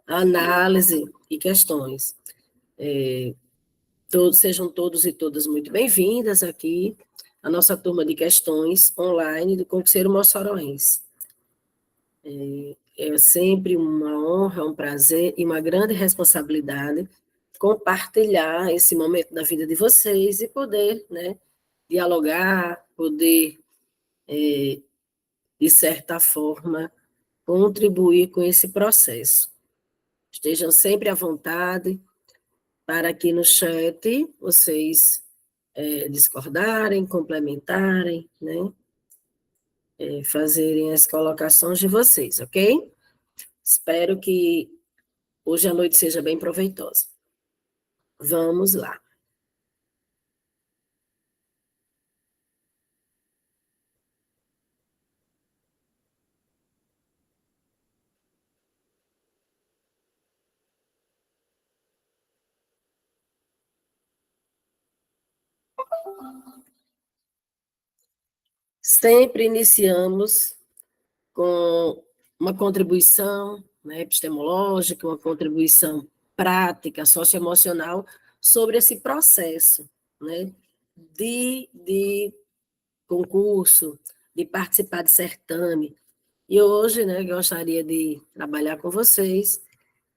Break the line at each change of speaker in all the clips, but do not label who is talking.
análise e questões. Sejam todos e todas muito bem-vindas aqui à nossa turma de questões online do Concurseiro Mossoroense. É sempre uma honra, um prazer e uma grande responsabilidade compartilhar esse momento da vida de vocês e poder, né, dialogar, poder, de certa forma, contribuir com esse processo. Estejam sempre à vontade para aqui no chat vocês discordarem, complementarem, né? Fazerem as colocações de vocês, ok? Espero que hoje a noite seja bem proveitosa. Vamos lá. Sempre iniciamos com uma contribuição, né, epistemológica, uma contribuição prática, socioemocional, sobre esse processo, né, de concurso, de participar de certame. E hoje, né, gostaria de trabalhar com vocês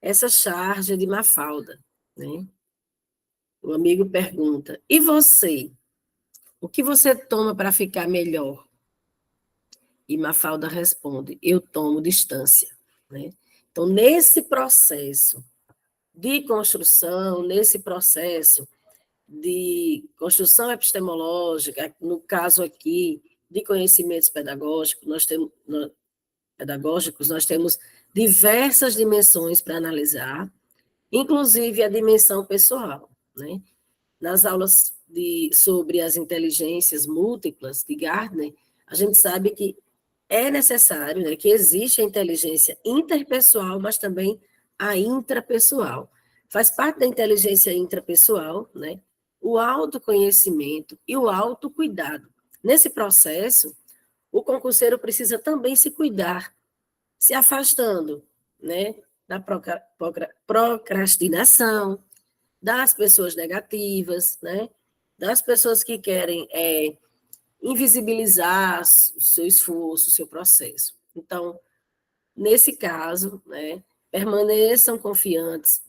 essa charge de Mafalda, né? O amigo pergunta: e você? O que você toma para ficar melhor? E Mafalda responde: eu tomo distância, né? Então, nesse processo de construção, nesse processo de construção epistemológica, no caso aqui, de conhecimentos pedagógicos, nós temos diversas dimensões para analisar, inclusive a dimensão pessoal, né? Nas aulas sobre as inteligências múltiplas de Gardner, a gente sabe que é necessário, né, que existe a inteligência interpessoal, mas também a intrapessoal. Faz parte da inteligência intrapessoal, né, o autoconhecimento e o autocuidado. Nesse processo, o concurseiro precisa também se cuidar, se afastando, né, da procrastinação, das pessoas negativas, né, das pessoas que querem invisibilizar o seu esforço, o seu processo. Então, nesse caso, né, permaneçam confiantes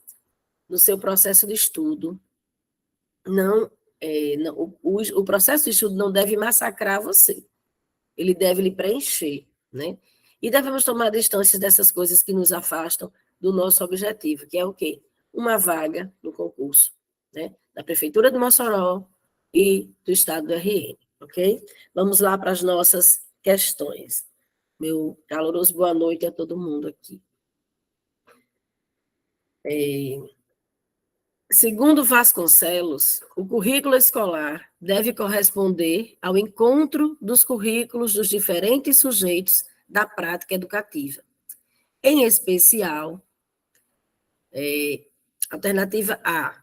no seu processo de estudo. O processo de estudo não deve massacrar você, ele deve lhe preencher, né? E devemos tomar distância dessas coisas que nos afastam do nosso objetivo, que é o quê? Uma vaga no concurso, né? Da Prefeitura de Mossoró e do Estado do RN, ok? Vamos lá para as nossas questões. Meu caloroso boa noite a todo mundo aqui. Segundo Vasconcelos, o currículo escolar deve corresponder ao encontro dos currículos dos diferentes sujeitos da prática educativa. Em especial, alternativa A,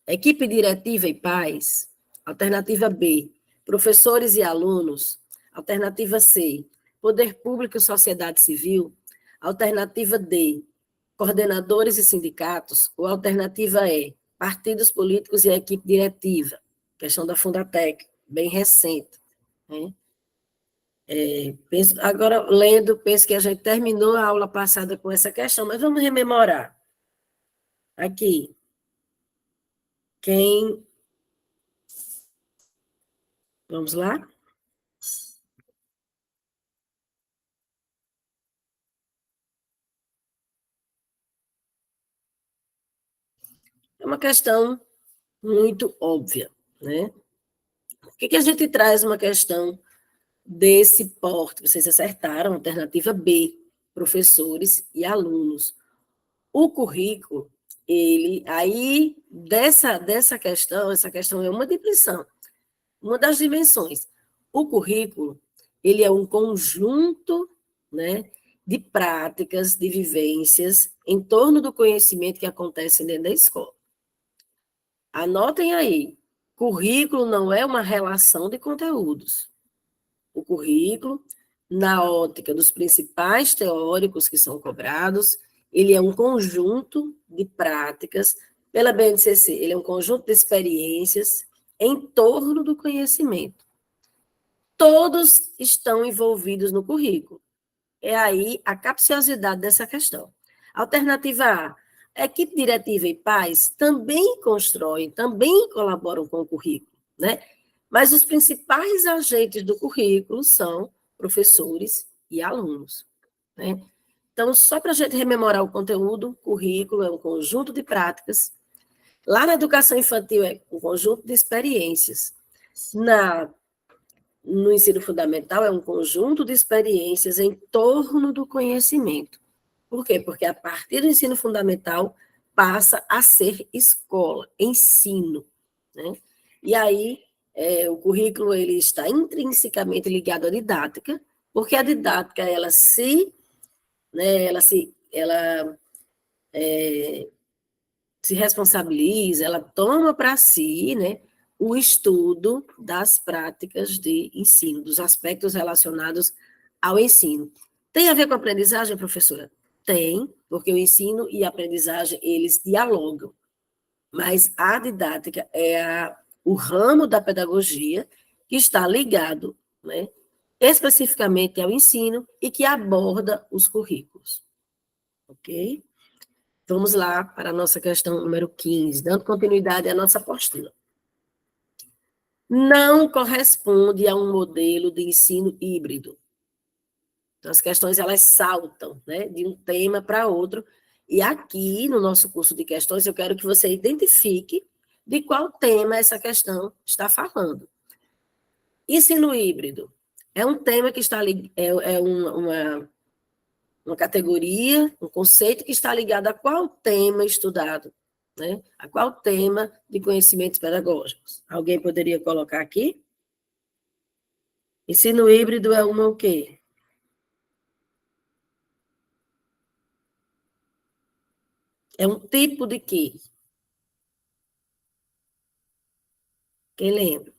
equipe diretiva e pais. Alternativa B, professores e alunos. Alternativa C, poder público e sociedade civil. Alternativa D, coordenadores e sindicatos. Ou alternativa E, partidos políticos e a equipe diretiva. Questão da Fundatec, bem recente. Né? Agora, lendo, penso que a gente terminou a aula passada com essa questão, mas vamos rememorar. Aqui, quem... Vamos lá? É uma questão muito óbvia, né? Por que a gente traz uma questão desse porte? Vocês acertaram, alternativa B, professores e alunos. O currículo, dessa questão, essa questão é uma dimensão, uma das dimensões. O currículo, ele é um conjunto, né, de práticas, de vivências em torno do conhecimento que acontece dentro da escola. Anotem aí, currículo não é uma relação de conteúdos. O currículo, na ótica dos principais teóricos que são cobrados, ele é um conjunto de práticas, pela BNCC, ele é um conjunto de experiências em torno do conhecimento. Todos estão envolvidos no currículo. É aí a capciosidade dessa questão. Alternativa A, equipe diretiva e pais também constroem, também colaboram com o currículo, né? Mas os principais agentes do currículo são professores e alunos, né? Então, só para a gente rememorar o conteúdo, currículo é um conjunto de práticas. Lá na educação infantil é um conjunto de experiências. No ensino fundamental é um conjunto de experiências em torno do conhecimento. Por quê? Porque a partir do ensino fundamental passa a ser escola, ensino, né? E aí o currículo ele está intrinsecamente ligado à didática, porque a didática ela se responsabiliza, ela toma para si, né, o estudo das práticas de ensino, dos aspectos relacionados ao ensino. Tem a ver com a aprendizagem, professora? Tem, porque o ensino e a aprendizagem, eles dialogam. Mas a didática é o ramo da pedagogia que está ligado, né, especificamente ao ensino e que aborda os currículos. Ok? Vamos lá para a nossa questão número 15, dando continuidade à nossa apostila. Não corresponde a um modelo de ensino híbrido. Então, as questões, elas saltam, né, de um tema para outro. E aqui, no nosso curso de questões, eu quero que você identifique de qual tema essa questão está falando. Ensino híbrido é um tema que está uma categoria, um conceito que está ligado a qual tema estudado, né? A qual tema de conhecimentos pedagógicos. Alguém poderia colocar aqui? Ensino híbrido é uma o quê? É um tipo de quê? Quem lembra?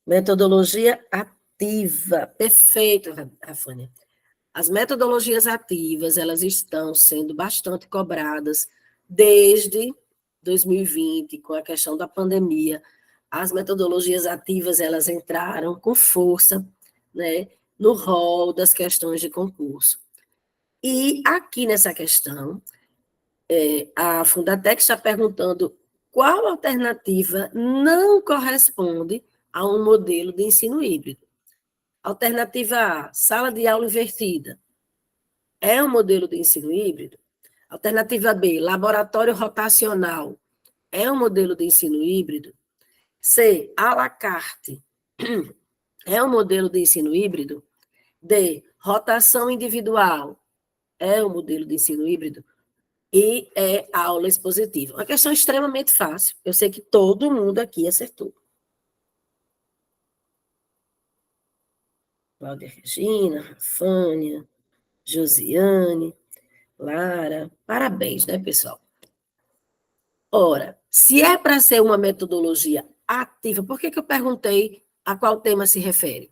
Metodologia ativa. Perfeito, Rafânia. As metodologias ativas, elas estão sendo bastante cobradas desde 2020, com a questão da pandemia. As metodologias ativas, elas entraram com força, né, no rol das questões de concurso. E aqui nessa questão, a Fundatec está perguntando qual alternativa não corresponde a um modelo de ensino híbrido. Alternativa A, sala de aula invertida. É um modelo de ensino híbrido? Alternativa B, laboratório rotacional. É um modelo de ensino híbrido? C, à la carte. É um modelo de ensino híbrido? D, rotação individual. É um modelo de ensino híbrido? E é aula expositiva. Uma questão extremamente fácil. Eu sei que todo mundo aqui acertou. Cláudia Regina, Fânia, Josiane, Lara. Parabéns, né, pessoal? Ora, se é para ser uma metodologia ativa, por que eu perguntei a qual tema se refere?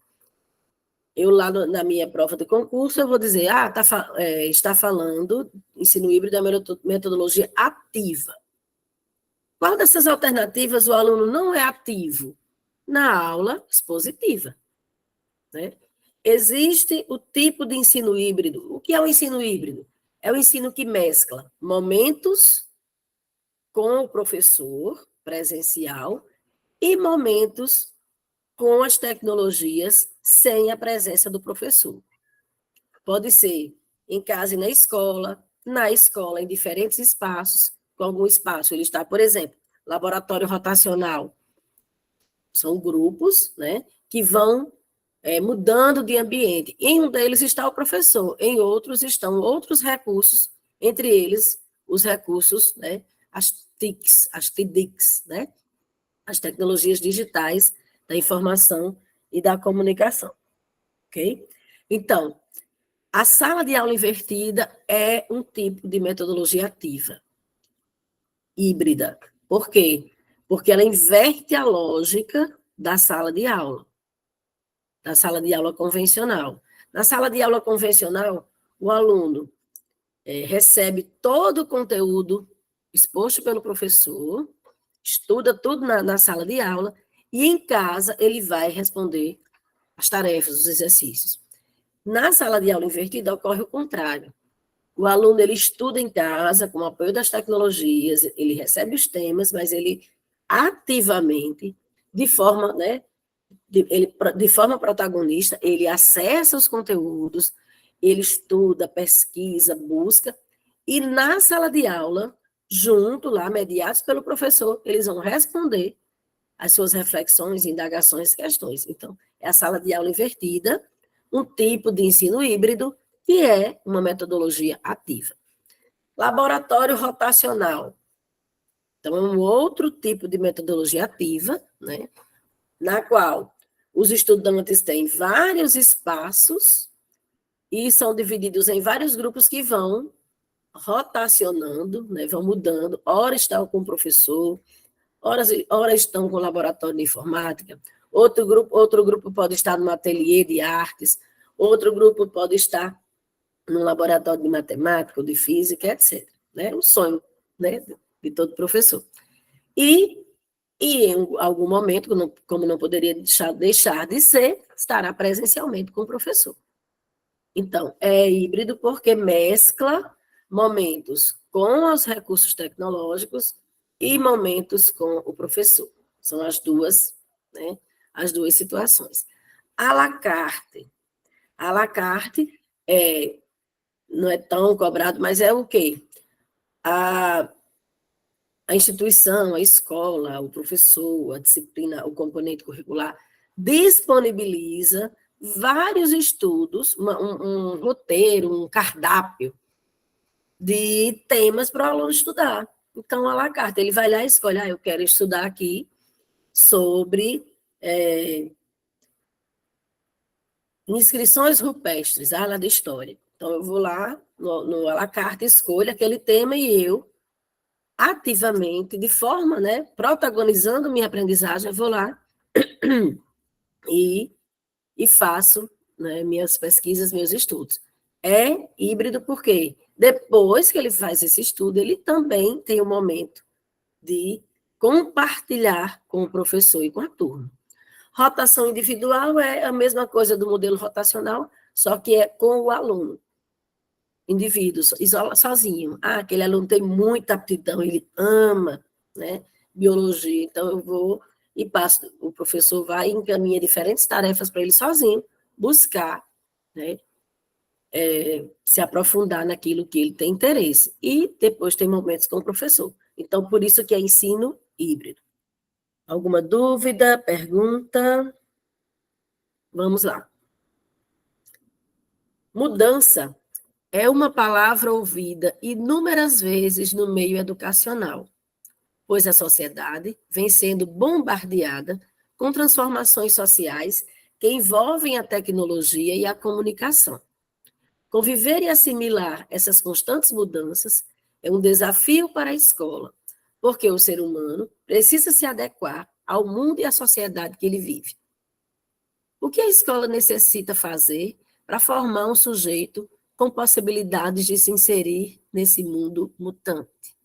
Eu, lá na minha prova de concurso, eu vou dizer, está falando ensino híbrido é metodologia ativa. Qual dessas alternativas o aluno não é ativo? Na aula expositiva, né? Existe o tipo de ensino híbrido. O que é o ensino híbrido? É o ensino que mescla momentos com o professor presencial e momentos com as tecnologias sem a presença do professor. Pode ser em casa e na escola em diferentes espaços, com algum espaço ele está, por exemplo, laboratório rotacional. São grupos, né, que vão mudando de ambiente. Em um deles está o professor, em outros estão outros recursos, entre eles os recursos, né, as TICs, as TIDICs, né, as tecnologias digitais da informação e da comunicação, ok? Então, a sala de aula invertida é um tipo de metodologia ativa, híbrida. Por quê? Porque ela inverte a lógica da sala de aula. da sala de aula convencional. Na sala de aula convencional, o aluno recebe todo o conteúdo exposto pelo professor, estuda tudo na sala de aula, e em casa ele vai responder as tarefas, os exercícios. Na sala de aula invertida ocorre o contrário. O aluno ele estuda em casa, com o apoio das tecnologias, ele recebe os temas, mas ele ativamente, de forma, de forma protagonista, ele acessa os conteúdos, ele estuda, pesquisa, busca, e na sala de aula, junto lá, mediados pelo professor, eles vão responder as suas reflexões, indagações, questões. Então, é a sala de aula invertida, um tipo de ensino híbrido, que é uma metodologia ativa. Laboratório rotacional. Então, é um outro tipo de metodologia ativa, né, na qual os estudantes têm vários espaços e são divididos em vários grupos que vão rotacionando, né, vão mudando. Ora estão com o professor, ora estão com o laboratório de informática, outro grupo pode estar no ateliê de artes, outro grupo pode estar no laboratório de matemática ou de física, etc. Né? Um sonho, né, de todo professor. E em algum momento, como não poderia deixar de ser, estará presencialmente com o professor. Então, é híbrido porque mescla momentos com os recursos tecnológicos e momentos com o professor. São as duas, né, as duas situações. À la carte. À la carte não é tão cobrado, mas é o quê? A instituição, a escola, o professor, a disciplina, o componente curricular, disponibiliza vários estudos, um roteiro, um cardápio de temas para o aluno estudar. Então, à la carte, ele vai lá e escolhe, eu quero estudar aqui sobre inscrições rupestres, a aula de história. Então, eu vou lá no à la carte, escolho aquele tema e eu, ativamente, de forma, né, protagonizando minha aprendizagem, eu vou lá e faço, né, minhas pesquisas, meus estudos. É híbrido porque depois que ele faz esse estudo, ele também tem um momento de compartilhar com o professor e com a turma. Rotação individual é a mesma coisa do modelo rotacional, só que é com o aluno. Indivíduo, sozinho. Aquele aluno tem muita aptidão, ele ama, né, biologia, então eu vou e passo, o professor vai e encaminha diferentes tarefas para ele sozinho buscar, né, se aprofundar naquilo que ele tem interesse. E depois tem momentos com o professor. Então, por isso que é ensino híbrido. Alguma dúvida, pergunta? Vamos lá. Mudança é uma palavra ouvida inúmeras vezes no meio educacional, pois a sociedade vem sendo bombardeada com transformações sociais que envolvem a tecnologia e a comunicação. Conviver e assimilar essas constantes mudanças é um desafio para a escola, porque o ser humano precisa se adequar ao mundo e à sociedade que ele vive. O que a escola necessita fazer para formar um sujeito com possibilidades de se inserir nesse mundo mutante?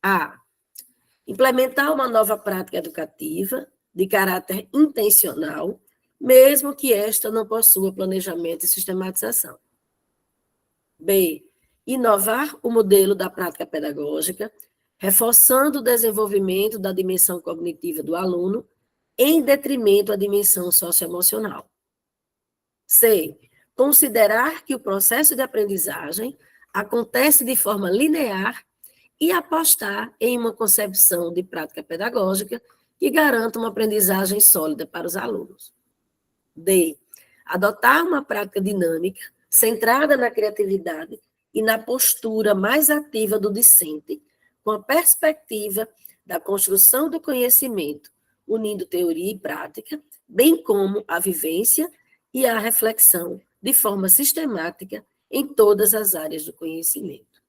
A. Implementar uma nova prática educativa de caráter intencional, mesmo que esta não possua planejamento e sistematização. B. Inovar o modelo da prática pedagógica, reforçando o desenvolvimento da dimensão cognitiva do aluno, em detrimento da dimensão socioemocional. C. Considerar que o processo de aprendizagem acontece de forma linear e apostar em uma concepção de prática pedagógica que garanta uma aprendizagem sólida para os alunos. D. Adotar uma prática dinâmica, centrada na criatividade e na postura mais ativa do discente, com a perspectiva da construção do conhecimento, unindo teoria e prática, bem como a vivência e a reflexão de forma sistemática em todas as áreas do conhecimento.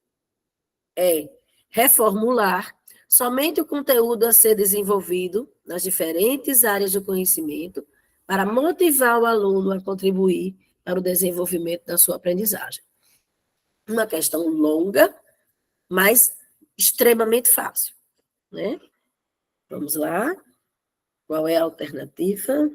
Reformular somente o conteúdo a ser desenvolvido nas diferentes áreas do conhecimento para motivar o aluno a contribuir para o desenvolvimento da sua aprendizagem. Uma questão longa, mas extremamente fácil, né? Vamos lá. Qual é a alternativa?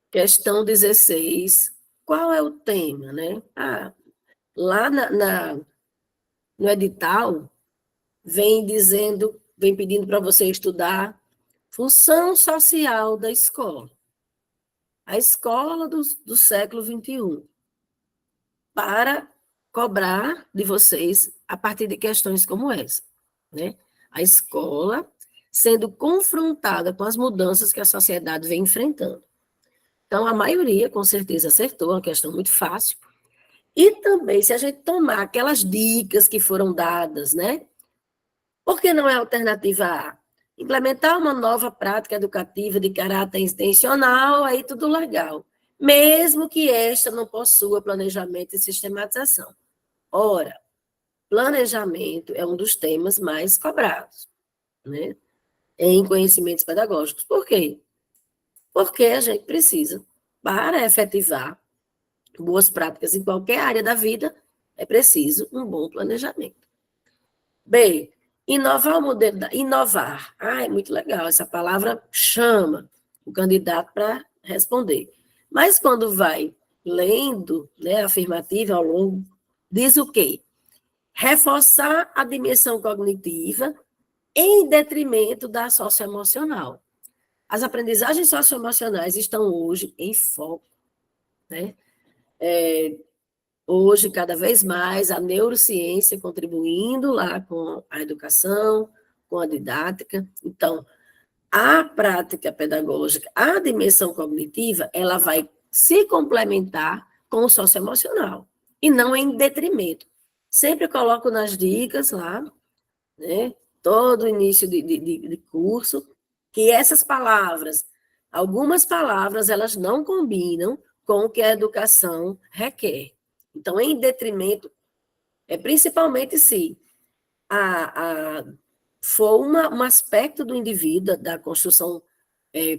Questão 16. Qual é o tema, né? Lá no edital, vem dizendo, vem pedindo para você estudar função social da escola. A escola do século XXI. Para cobrar de vocês a partir de questões como essa, né? A escola sendo confrontada com as mudanças que a sociedade vem enfrentando. Então, a maioria, com certeza, acertou, uma questão muito fácil. E também, se a gente tomar aquelas dicas que foram dadas, né? Por que não é a alternativa A? Implementar uma nova prática educativa de caráter intencional, aí tudo legal. Mesmo que esta não possua planejamento e sistematização. Ora, planejamento é um dos temas mais cobrados, né? Em conhecimentos pedagógicos. Por quê? Porque a gente precisa, para efetivar boas práticas em qualquer área da vida, é preciso um bom planejamento. B, inovar o modelo inovar. É muito legal, essa palavra chama o candidato para responder. Mas quando vai lendo, né, a afirmativa ao longo, diz o quê? Reforçar a dimensão cognitiva em detrimento da socioemocional. As aprendizagens socioemocionais estão hoje em foco, né? Hoje, cada vez mais, a neurociência contribuindo lá com a educação, com a didática. Então, a prática pedagógica, a dimensão cognitiva, ela vai se complementar com o socioemocional, e não em detrimento. Sempre coloco nas dicas lá, né, todo início de curso, que essas palavras, algumas palavras, elas não combinam com o que a educação requer. Então, em detrimento, principalmente se for um aspecto do indivíduo, da construção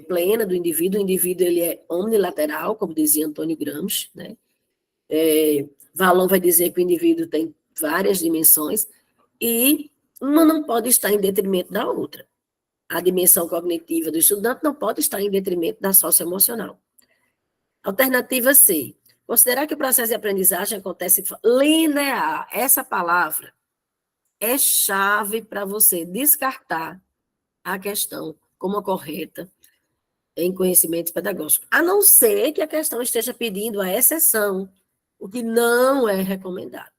plena do indivíduo, o indivíduo ele é omnilateral, como dizia Antônio Gramsci, né? Valon vai dizer que o indivíduo tem várias dimensões, e uma não pode estar em detrimento da outra. A dimensão cognitiva do estudante não pode estar em detrimento da socioemocional. Alternativa C. Considerar que o processo de aprendizagem acontece linear. Essa palavra é chave para você descartar a questão como correta em conhecimentos pedagógicos. A não ser que a questão esteja pedindo a exceção, o que não é recomendado.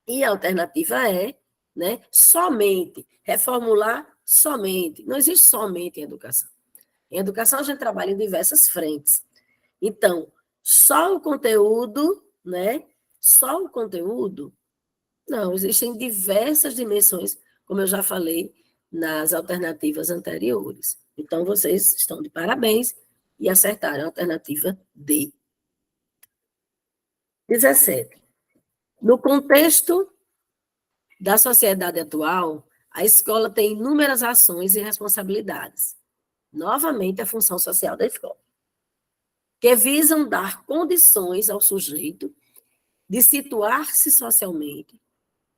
E a alternativa é, né, somente, reformular somente. Não existe somente em educação. Em educação, a gente trabalha em diversas frentes. Então, só o conteúdo, né? Só o conteúdo, não, existem diversas dimensões, como eu já falei nas alternativas anteriores. Então, vocês estão de parabéns e acertaram a alternativa D. 17. No contexto da sociedade atual, a escola tem inúmeras ações e responsabilidades. Novamente, a função social da escola, que visam dar condições ao sujeito de situar-se socialmente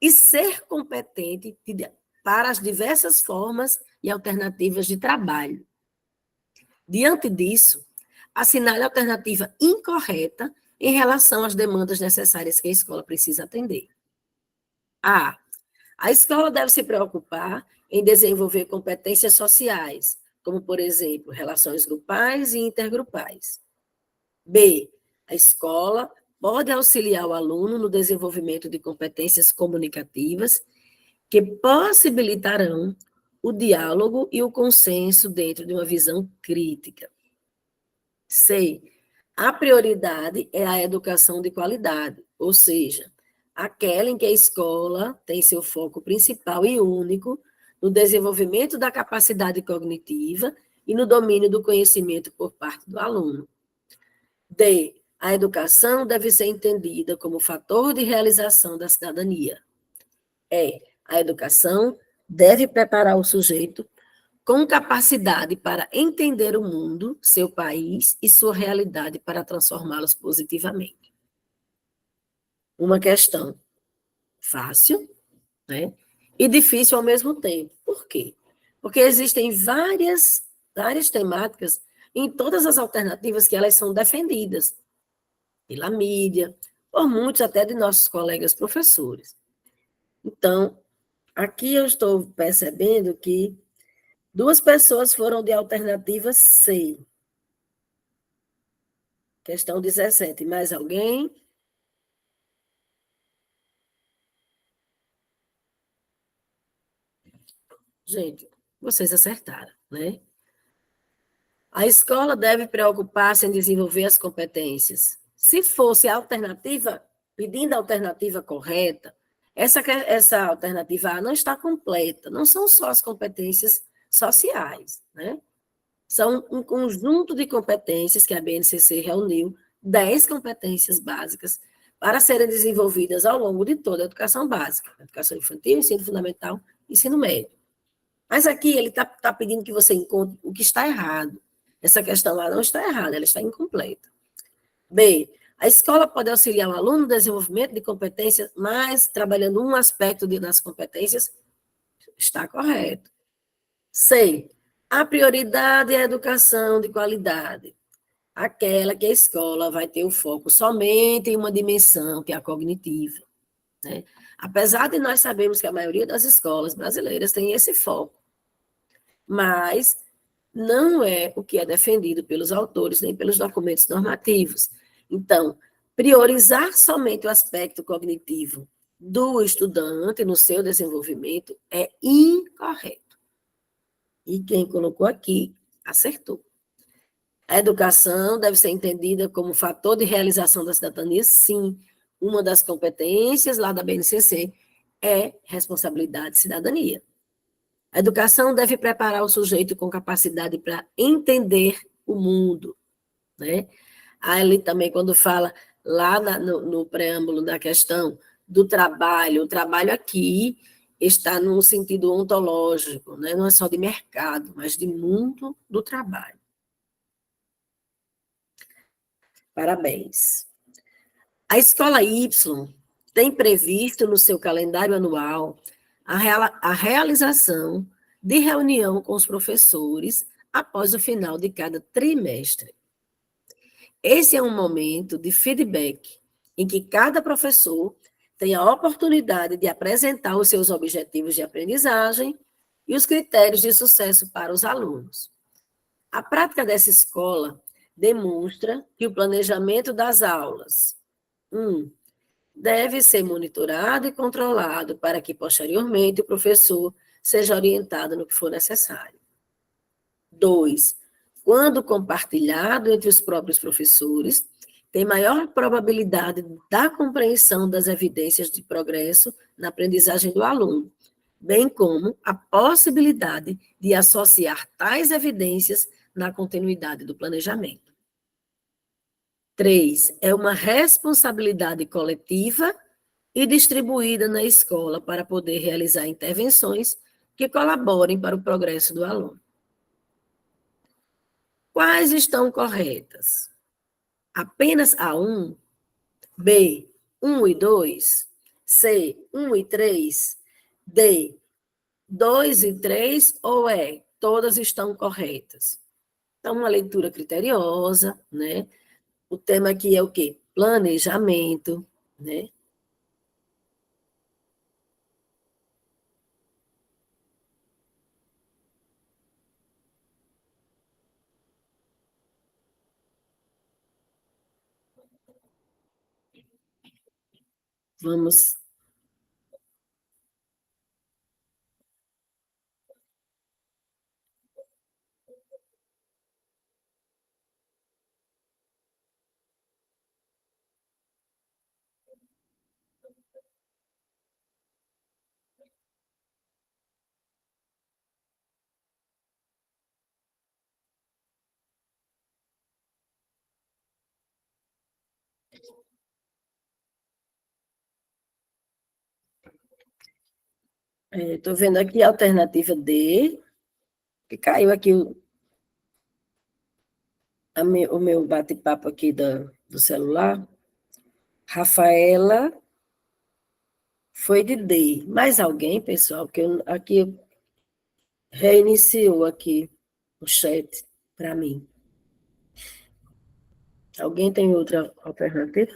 e ser competente para as diversas formas e alternativas de trabalho. Diante disso, assinale a alternativa incorreta em relação às demandas necessárias que a escola precisa atender. A. A escola deve se preocupar em desenvolver competências sociais, como, por exemplo, relações grupais e intergrupais. B. A escola pode auxiliar o aluno no desenvolvimento de competências comunicativas que possibilitarão o diálogo e o consenso dentro de uma visão crítica. C. A prioridade é a educação de qualidade, ou seja, aquela em que a escola tem seu foco principal e único no desenvolvimento da capacidade cognitiva e no domínio do conhecimento por parte do aluno. D. A educação deve ser entendida como fator de realização da cidadania. A educação deve preparar o sujeito com capacidade para entender o mundo, seu país e sua realidade para transformá-los positivamente. Uma questão fácil, né? E difícil ao mesmo tempo. Por quê? Porque existem várias temáticas em todas as alternativas que elas são defendidas pela mídia, por muitos até de nossos colegas professores. Então, aqui eu estou percebendo que 2 pessoas foram de alternativa C. Questão 17. Mais alguém? Gente, vocês acertaram, né? A escola deve preocupar-se em desenvolver as competências. Se fosse a alternativa, pedindo a alternativa correta, essa alternativa A não está completa. Não são só as competências sociais, né? São um conjunto de competências que a BNCC reuniu, 10 competências básicas, para serem desenvolvidas ao longo de toda a educação básica, educação infantil, ensino fundamental, ensino médio. Mas aqui ele está pedindo que você encontre o que está errado. Essa questão lá não está errada, ela está incompleta. B, a escola pode auxiliar o aluno no desenvolvimento de competências, mas trabalhando um aspecto das competências, está correto. C, a prioridade é a educação de qualidade, aquela que a escola vai ter o foco somente em uma dimensão, que é a cognitiva, né? Apesar de nós sabermos que a maioria das escolas brasileiras tem esse foco, mas não é o que é defendido pelos autores nem pelos documentos normativos. Então, priorizar somente o aspecto cognitivo do estudante no seu desenvolvimento é incorreto. E quem colocou aqui acertou. A educação deve ser entendida como fator de realização da cidadania, sim. Uma das competências lá da BNCC é responsabilidade de cidadania. A educação deve preparar o sujeito com capacidade para entender o mundo, né? Aí ele também, quando fala lá no preâmbulo da questão do trabalho, o trabalho aqui está num sentido ontológico, né? Não é só de mercado, mas de mundo do trabalho. Parabéns. A Escola Y tem previsto no seu calendário anual a realização de reunião com os professores após o final de cada trimestre. Esse é um momento de feedback em que cada professor tem a oportunidade de apresentar os seus objetivos de aprendizagem e os critérios de sucesso para os alunos. A prática dessa escola demonstra que o planejamento das aulas, deve ser monitorado e controlado para que, posteriormente, o professor seja orientado no que for necessário. 2, quando compartilhado entre os próprios professores, tem maior probabilidade da compreensão das evidências de progresso na aprendizagem do aluno, bem como a possibilidade de associar tais evidências na continuidade do planejamento. 3, é uma responsabilidade coletiva e distribuída na escola para poder realizar intervenções que colaborem para o progresso do aluno. Quais estão corretas? Apenas a 1, B, 1 e 2, C, 1 e 3, D, 2 e 3, ou E, todas estão corretas? Então, uma leitura criteriosa, né? O tema aqui é o quê? Planejamento, né? Vamos. Estou vendo aqui a alternativa D, que caiu aqui o meu bate-papo aqui do celular. Rafaela foi de D. Mais alguém, pessoal? Que aqui reiniciou aqui o chat para mim. Alguém tem outra alternativa?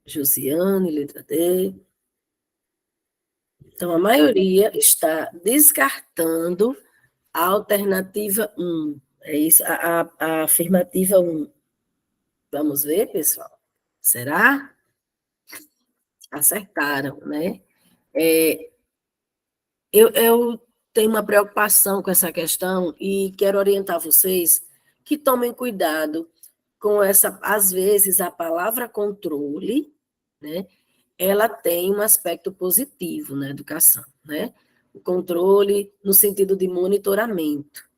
Josiane, letra D. Então, a maioria está descartando a alternativa 1. É isso, a afirmativa 1. Vamos ver, pessoal? Será? Acertaram, né? Eu tenho uma preocupação com essa questão e quero orientar vocês que tomem cuidado com essa, às vezes, a palavra controle, né? Ela tem um aspecto positivo na educação, né? O controle no sentido de monitoramento.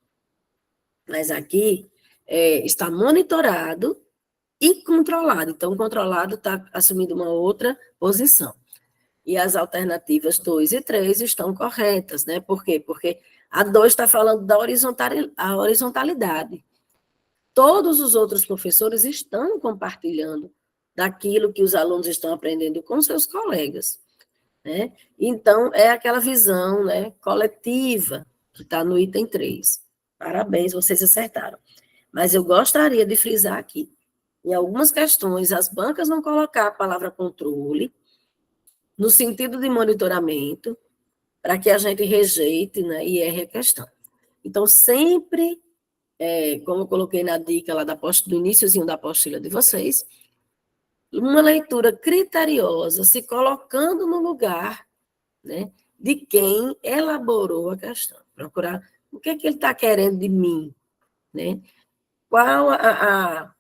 Mas aqui está monitorado e controlado. Então, o controlado está assumindo uma outra posição. E as alternativas 2 e 3 estão corretas, né? Por quê? Porque a 2 está falando da horizontalidade. Todos os outros professores estão compartilhando daquilo que os alunos estão aprendendo com seus colegas, né? Então, é aquela visão, né, coletiva que está no item 3. Parabéns, vocês acertaram. Mas eu gostaria de frisar aqui, em algumas questões, as bancas vão colocar a palavra controle no sentido de monitoramento, para que a gente rejeite, né, e erre a questão. Então, sempre, como eu coloquei na dica lá do iníciozinho da apostila de vocês, uma leitura criteriosa, se colocando no lugar, né, de quem elaborou a questão. Procurar o que ele está querendo de mim, né? Qual a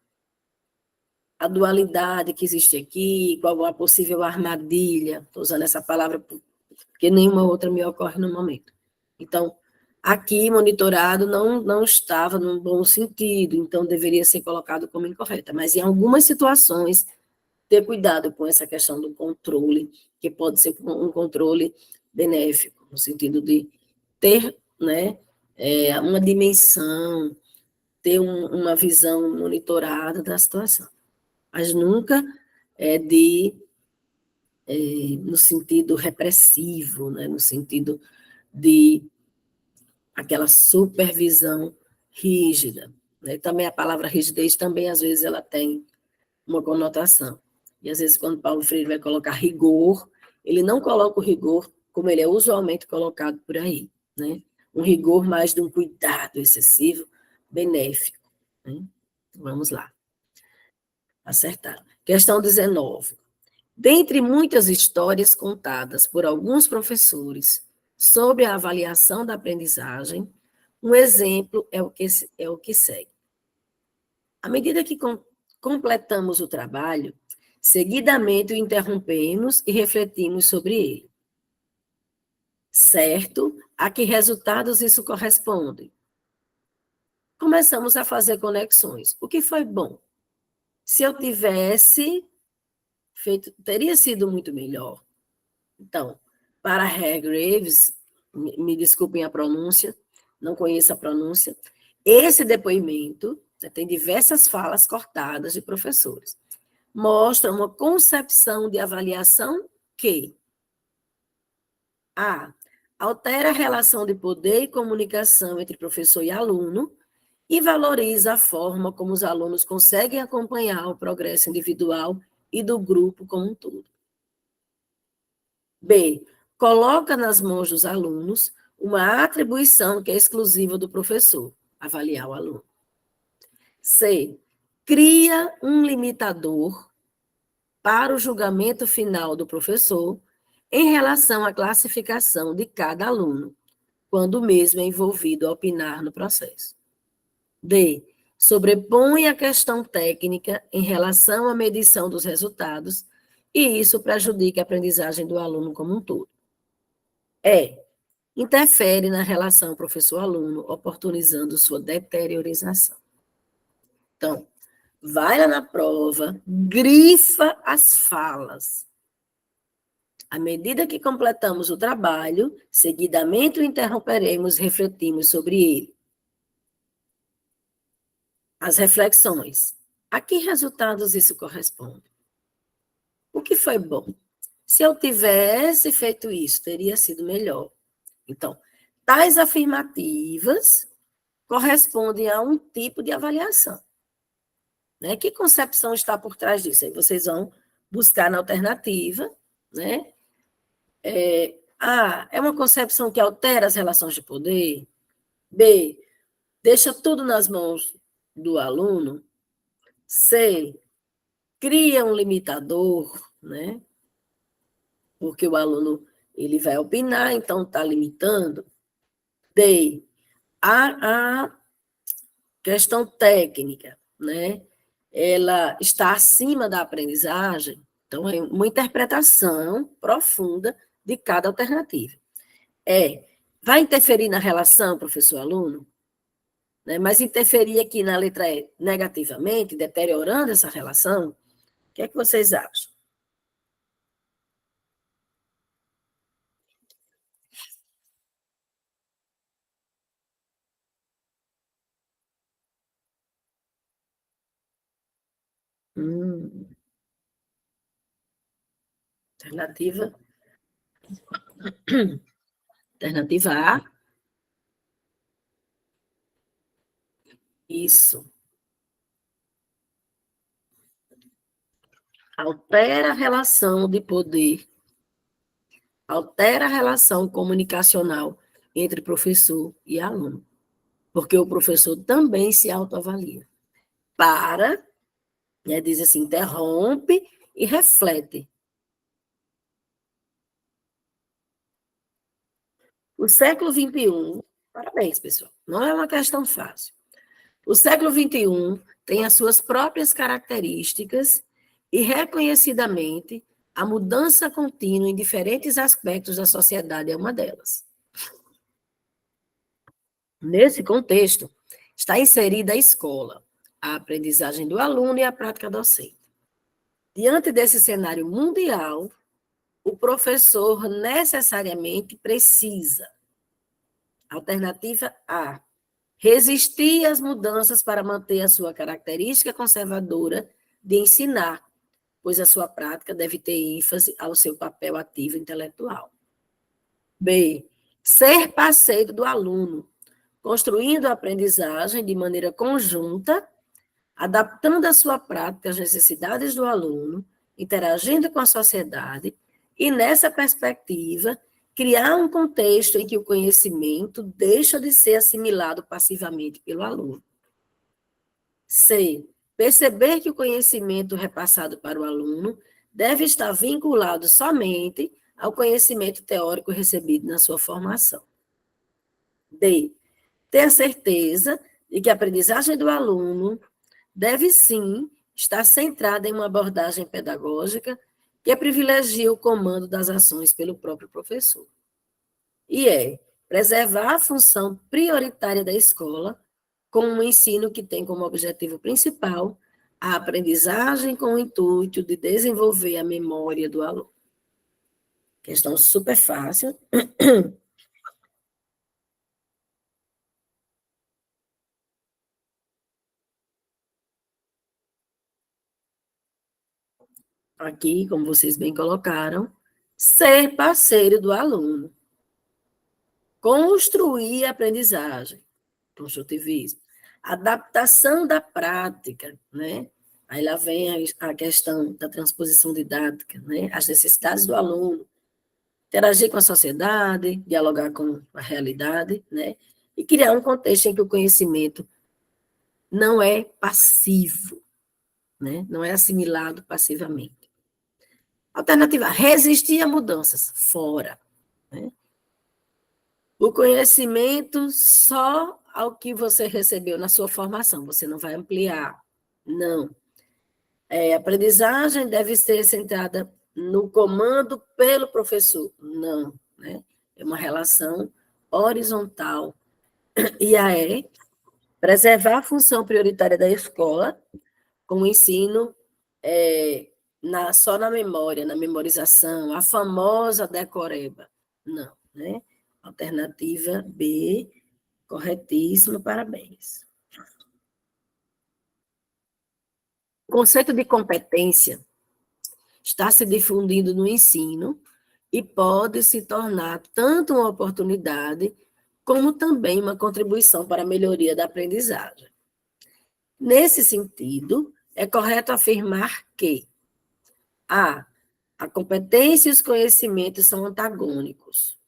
dualidade que existe aqui, qual a possível armadilha, estou usando essa palavra porque nenhuma outra me ocorre no momento. Então, aqui, monitorado não estava num bom sentido, então deveria ser colocado como incorreta, mas em algumas situações, ter cuidado com essa questão do controle, que pode ser um controle benéfico, no sentido de ter, né, uma dimensão, ter uma visão monitorada da situação, mas nunca no sentido repressivo, né, no sentido de aquela supervisão rígida, né? Também a palavra rigidez também, às vezes, ela tem uma conotação. E, às vezes, quando Paulo Freire vai colocar rigor, ele não coloca o rigor como ele é usualmente colocado por aí, né? Um rigor mais de um cuidado excessivo, benéfico, né? Vamos lá. Acertaram. Questão 19. Dentre muitas histórias contadas por alguns professores sobre a avaliação da aprendizagem, um exemplo é o que segue. À medida que completamos o trabalho, seguidamente o interrompemos e refletimos sobre ele. Certo? A que resultados isso corresponde? Começamos a fazer conexões. O que foi bom? Se eu tivesse feito, teria sido muito melhor. Então, para Hargreaves, me desculpem a pronúncia, não conheço a pronúncia, esse depoimento, né, tem diversas falas cortadas de professores, mostra uma concepção de avaliação que a. altera a relação de poder e comunicação entre professor e aluno e valoriza a forma como os alunos conseguem acompanhar o progresso individual e do grupo como um todo. B. Coloca nas mãos dos alunos uma atribuição que é exclusiva do professor, avaliar o aluno. C. Cria um limitador para o julgamento final do professor em relação à classificação de cada aluno, quando o mesmo é envolvido a opinar no processo. D. Sobrepõe a questão técnica em relação à medição dos resultados e isso prejudica a aprendizagem do aluno como um todo. Interfere na relação professor-aluno, oportunizando sua deteriorização. Então, vai lá na prova, grifa as falas. À medida que completamos o trabalho, seguidamente o interromperemos, refletimos sobre ele. As reflexões. A que resultados isso corresponde? O que foi bom? Se eu tivesse feito isso, teria sido melhor. Então, tais afirmativas correspondem a um tipo de avaliação. Né? Que concepção está por trás disso? Aí vocês vão buscar na alternativa, né? A, é uma concepção que altera as relações de poder. B, deixa tudo nas mãos do aluno. C, cria um limitador, né? Porque o aluno ele vai opinar, então está limitando. D, a questão técnica, né? Ela está acima da aprendizagem, então é uma interpretação profunda de cada alternativa. Vai interferir na relação professor-aluno? Né? Mas interferir aqui na letra E negativamente, deteriorando essa relação? O que é que vocês acham? Hum, alternativa, alternativa A, isso. Altera a relação de poder, altera a relação comunicacional entre professor e aluno, porque o professor também se autoavalia. Para, né, diz assim, interrompe e reflete. O século XXI, parabéns, pessoal, não é uma questão fácil. O século XXI tem as suas próprias características e, reconhecidamente, a mudança contínua em diferentes aspectos da sociedade é uma delas. Nesse contexto, está inserida a escola, a aprendizagem do aluno e a prática docente. Diante desse cenário mundial, o professor necessariamente precisa. Alternativa A, resistir às mudanças para manter a sua característica conservadora de ensinar, pois a sua prática deve ter ênfase ao seu papel ativo intelectual. B, ser parceiro do aluno, construindo a aprendizagem de maneira conjunta, adaptando a sua prática às necessidades do aluno, interagindo com a sociedade e, nessa perspectiva, criar um contexto em que o conhecimento deixa de ser assimilado passivamente pelo aluno. C. Perceber que o conhecimento repassado para o aluno deve estar vinculado somente ao conhecimento teórico recebido na sua formação. D. Ter a certeza de que a aprendizagem do aluno deve sim estar centrada em uma abordagem pedagógica que privilegia o comando das ações pelo próprio professor. E preservar a função prioritária da escola com um ensino que tem como objetivo principal a aprendizagem com o intuito de desenvolver a memória do aluno. Questão super fácil. Aqui, como vocês bem colocaram, ser parceiro do aluno. Construir a aprendizagem, construtivismo. Adaptação da prática, né? Aí lá vem a questão da transposição didática, né? As necessidades do aluno, interagir com a sociedade, dialogar com a realidade, né? E criar um contexto em que o conhecimento não é passivo, né? Não é assimilado passivamente. Alternativa, resistir a mudanças, fora. Né? O conhecimento só ao que você recebeu na sua formação, você não vai ampliar, não. A aprendizagem deve ser centrada no comando pelo professor, não. Né? É uma relação horizontal. E preservar a função prioritária da escola com o ensino só na memória, na memorização, a famosa decoreba. Não, né? Alternativa B, corretíssimo, parabéns. O conceito de competência está se difundindo no ensino e pode se tornar tanto uma oportunidade como também uma contribuição para a melhoria da aprendizagem. Nesse sentido, é correto afirmar que a competência e os conhecimentos são antagônicos.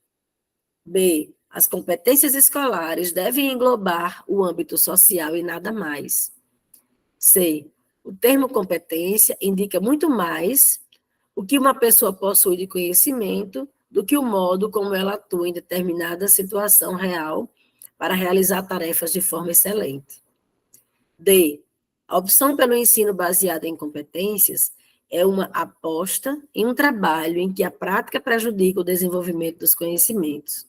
B, as competências escolares devem englobar o âmbito social e nada mais. C, o termo competência indica muito mais o que uma pessoa possui de conhecimento do que o modo como ela atua em determinada situação real para realizar tarefas de forma excelente. D, a opção pelo ensino baseado em competências é uma aposta em um trabalho em que a prática prejudica o desenvolvimento dos conhecimentos.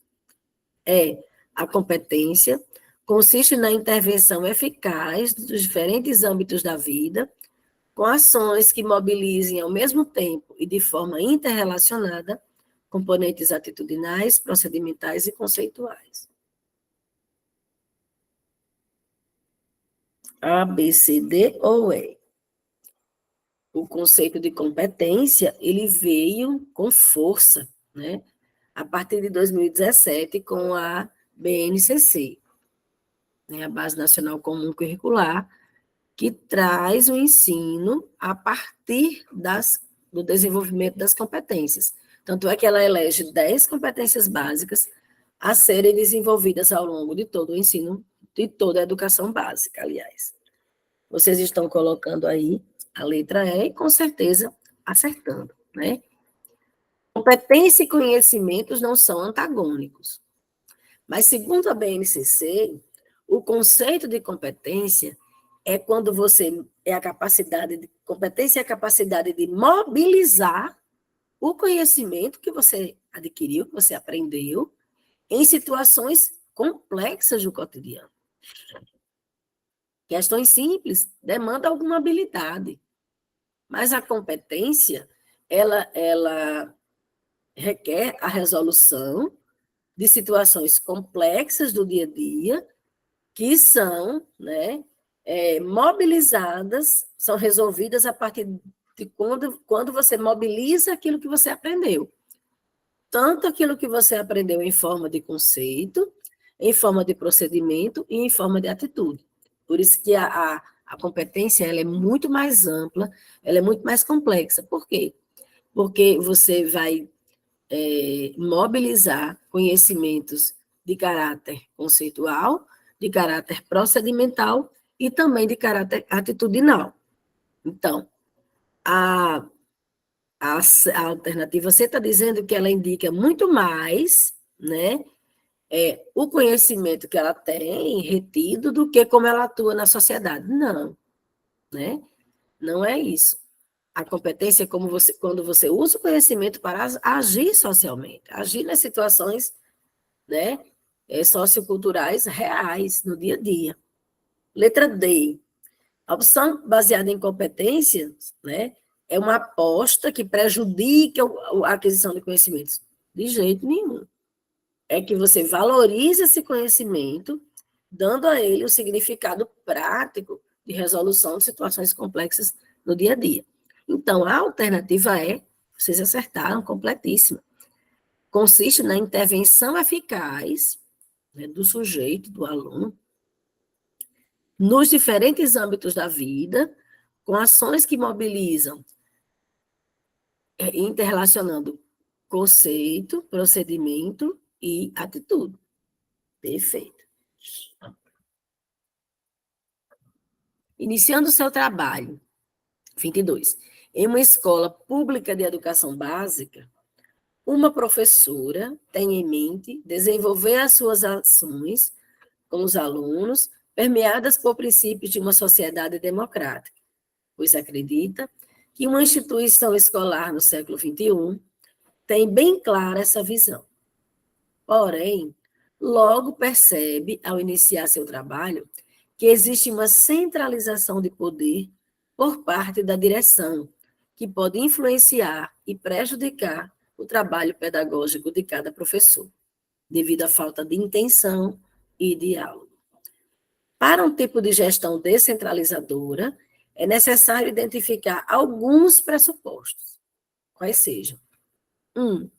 A competência consiste na intervenção eficaz dos diferentes âmbitos da vida, com ações que mobilizem ao mesmo tempo e de forma interrelacionada componentes atitudinais, procedimentais e conceituais. A, B, C, D ou E? O conceito de competência, ele veio com força, né? A partir de 2017, com a BNCC, né? A Base Nacional Comum Curricular, que traz o ensino a partir do desenvolvimento das competências. Tanto é que ela elege 10 competências básicas a serem desenvolvidas ao longo de todo o ensino, de toda a educação básica, aliás. Vocês estão colocando aí a letra E e, com certeza, acertando, né? Competência e conhecimentos não são antagônicos. Mas, segundo a BNCC, o conceito de competência é quando você competência é a capacidade de mobilizar o conhecimento que você adquiriu, que você aprendeu, em situações complexas do cotidiano. Questões simples demandam alguma habilidade, mas a competência, ela requer a resolução de situações complexas do dia a dia, que são, né, mobilizadas, são resolvidas a partir de quando você mobiliza aquilo que você aprendeu. Tanto aquilo que você aprendeu em forma de conceito, em forma de procedimento e em forma de atitude. Por isso que a competência ela é muito mais ampla, ela é muito mais complexa. Por quê? Porque você vai mobilizar conhecimentos de caráter conceitual, de caráter procedimental e também de caráter atitudinal. Então, a alternativa C está dizendo que ela indica muito mais, né, o conhecimento que ela tem retido do que como ela atua na sociedade. Não, né? Não é isso. A competência é quando você usa o conhecimento para agir socialmente, agir nas situações, né, socioculturais reais, no dia a dia. Letra D. A opção baseada em competências, né, é uma aposta que prejudica a aquisição de conhecimentos. De jeito nenhum. É que você valorize esse conhecimento, dando a ele o significado prático de resolução de situações complexas no dia a dia. Então, a alternativa vocês acertaram, completíssima. Consiste na intervenção eficaz, né, do sujeito, do aluno, nos diferentes âmbitos da vida, com ações que mobilizam, interrelacionando conceito, procedimento e atitude. Perfeito. Iniciando o seu trabalho, 22, em uma escola pública de educação básica, uma professora tem em mente desenvolver as suas ações com os alunos, permeadas por princípios de uma sociedade democrática, pois acredita que uma instituição escolar no século XXI tem bem clara essa visão. Porém, logo percebe, ao iniciar seu trabalho, que existe uma centralização de poder por parte da direção, que pode influenciar e prejudicar o trabalho pedagógico de cada professor, devido à falta de intenção e diálogo. Para um tipo de gestão descentralizadora, é necessário identificar alguns pressupostos. Quais sejam? 1.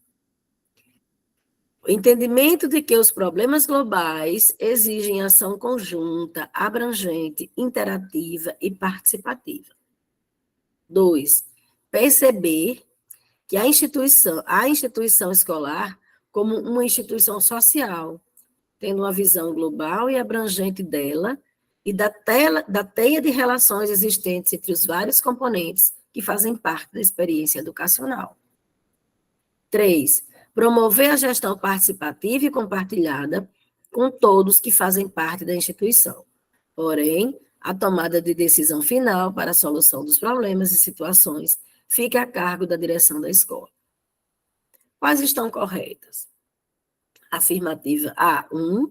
O entendimento de que os problemas globais exigem ação conjunta, abrangente, interativa e participativa. 2. Perceber que a instituição escolar como uma instituição social, tendo uma visão global e abrangente dela e da teia de relações existentes entre os vários componentes que fazem parte da experiência educacional. 3. Promover a gestão participativa e compartilhada com todos que fazem parte da instituição. Porém, a tomada de decisão final para a solução dos problemas e situações fica a cargo da direção da escola. Quais estão corretas? Afirmativa A, 1.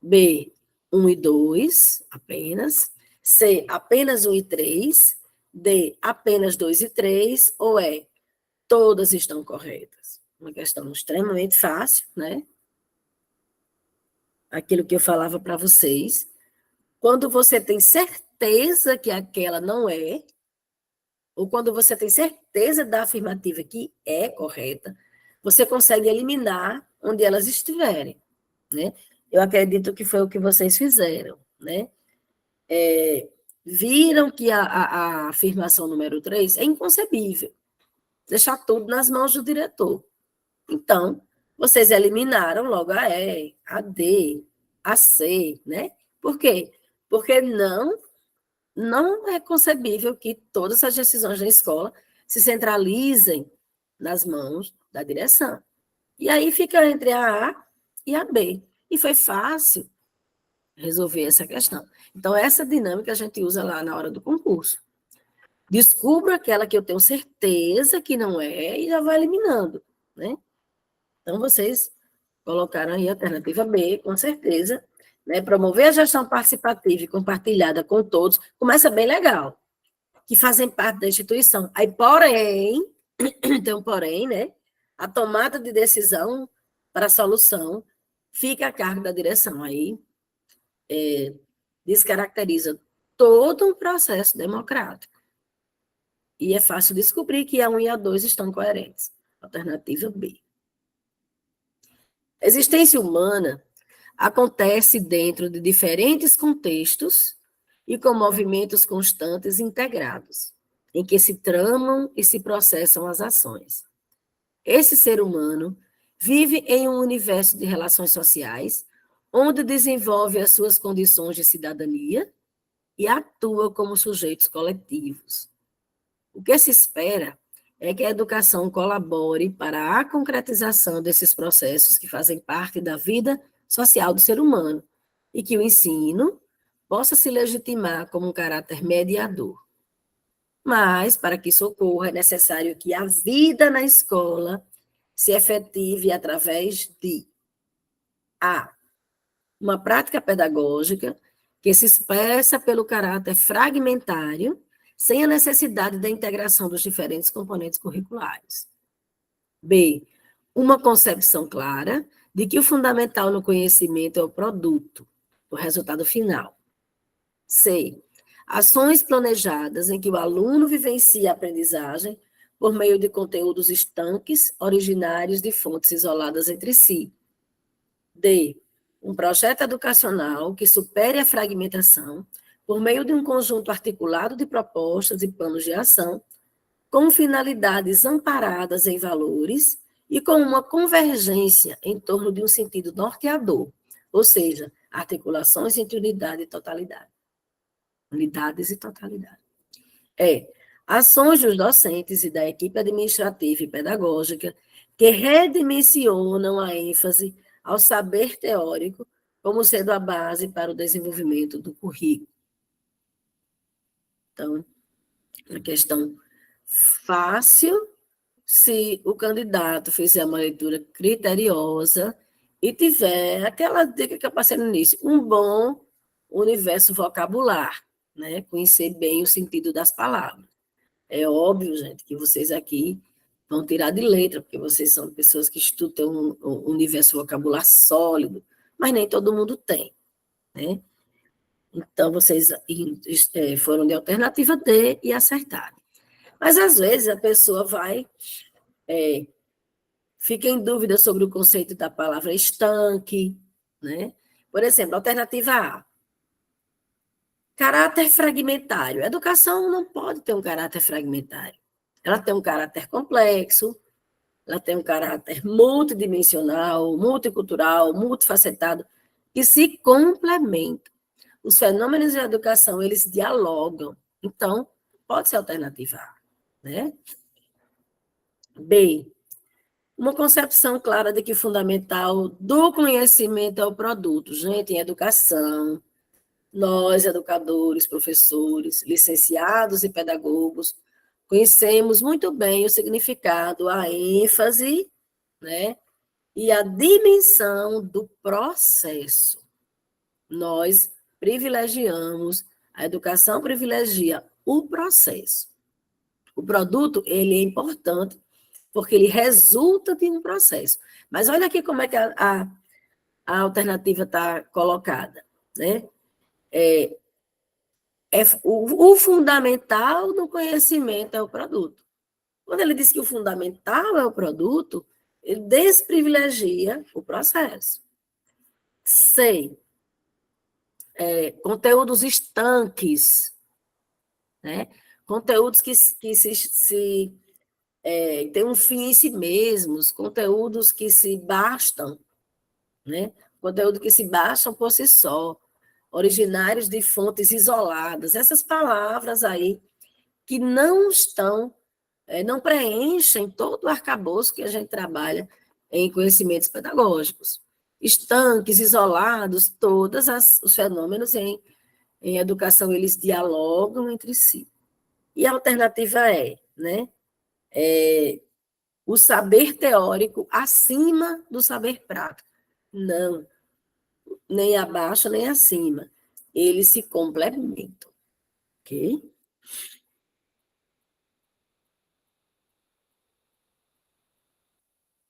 B, 1 e 2, apenas. C, apenas 1 e 3. D, apenas 2 e 3. Ou E, todas estão corretas. Uma questão extremamente fácil, né? Aquilo que eu falava para vocês. Quando você tem certeza que aquela não é, ou quando você tem certeza da afirmativa que é correta, você consegue eliminar onde elas estiverem, né? Eu acredito que foi o que vocês fizeram, né? Viram que a afirmação número 3 é inconcebível, deixar tudo nas mãos do diretor. Então, vocês eliminaram logo a E, a D, a C, né? Por quê? Porque não é concebível que todas as decisões da escola se centralizem nas mãos da direção. E aí fica entre a A e a B. E foi fácil resolver essa questão. Então, essa dinâmica a gente usa lá na hora do concurso. Descubro aquela que eu tenho certeza que não é e já vou eliminando, né? Então, vocês colocaram aí a alternativa B, com certeza, né? Promover a gestão participativa e compartilhada com todos, começa bem legal, que fazem parte da instituição. Aí, porém, tem um porém, né? A tomada de decisão para a solução fica a cargo da direção. Aí, descaracteriza todo um processo democrático. E é fácil descobrir que a 1 e a 2 estão coerentes. Alternativa B. A existência humana acontece dentro de diferentes contextos e com movimentos constantes e integrados, em que se tramam e se processam as ações. Esse ser humano vive em um universo de relações sociais, onde desenvolve as suas condições de cidadania e atua como sujeitos coletivos. O que se espera é que a educação colabore para a concretização desses processos que fazem parte da vida social do ser humano e que o ensino possa se legitimar como um caráter mediador. Mas, para que isso ocorra, é necessário que a vida na escola se efetive através de A. Uma prática pedagógica que se expressa pelo caráter fragmentário, sem a necessidade da integração dos diferentes componentes curriculares. B. Uma concepção clara de que o fundamental no conhecimento é o produto, o resultado final. C. Ações planejadas em que o aluno vivencia a aprendizagem por meio de conteúdos estanques, originários de fontes isoladas entre si. D. Um projeto educacional que supere a fragmentação por meio de um conjunto articulado de propostas e planos de ação, com finalidades amparadas em valores e com uma convergência em torno de um sentido norteador, ou seja, articulações entre unidade e totalidade. Unidades e totalidade. Ações dos docentes e da equipe administrativa e pedagógica que redimensionam a ênfase ao saber teórico como sendo a base para o desenvolvimento do currículo. Então, uma questão fácil se o candidato fizer uma leitura criteriosa e tiver aquela dica que eu passei no início, um bom universo vocabular, né? Conhecer bem o sentido das palavras. É óbvio, gente, que vocês aqui vão tirar de letra, porque vocês são pessoas que estudam um universo vocabular sólido, mas nem todo mundo tem, né? Então, vocês foram de alternativa D e acertaram. Mas, às vezes, a pessoa fica em dúvida sobre o conceito da palavra estanque, né? Por exemplo, alternativa A, caráter fragmentário. A educação não pode ter um caráter fragmentário. Ela tem um caráter complexo, ela tem um caráter multidimensional, multicultural, multifacetado, que se complementam. Os fenômenos da educação, eles dialogam. Então, pode ser alternativa A, né? B, uma concepção clara de que o fundamental do conhecimento é o produto. Gente, em educação, nós, educadores, professores, licenciados e pedagogos, conhecemos muito bem o significado, a ênfase, né, e a dimensão do processo. Nós privilegiamos, a educação privilegia o processo. O produto, ele é importante, porque ele resulta de um processo. Mas olha aqui como é que a alternativa está colocada, né? O fundamental do conhecimento é o produto. Quando ele diz que o fundamental é o produto, ele desprivilegia o processo. C, conteúdos estanques, né? Conteúdos que têm um fim em si mesmos, conteúdos que se bastam, né? Conteúdo que se bastam por si só, originários de fontes isoladas, essas palavras aí que não estão, não preenchem todo o arcabouço que a gente trabalha em conhecimentos pedagógicos. Estanques, isolados, todos os fenômenos em educação, eles dialogam entre si. E a alternativa né, o saber teórico acima do saber prático. Não, nem abaixo, nem acima. Eles se complementam. Ok?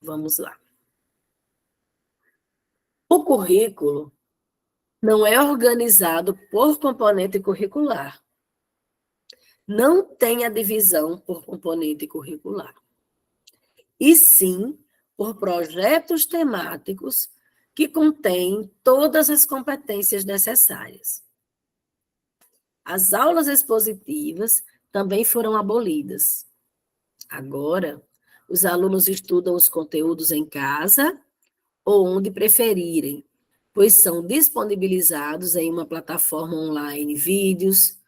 Vamos lá. O currículo não é organizado por componente curricular. Não tem a divisão por componente curricular. E sim por projetos temáticos que contêm todas as competências necessárias. As aulas expositivas também foram abolidas. Agora, os alunos estudam os conteúdos em casa ou onde preferirem, pois são disponibilizados em uma plataforma online vídeos,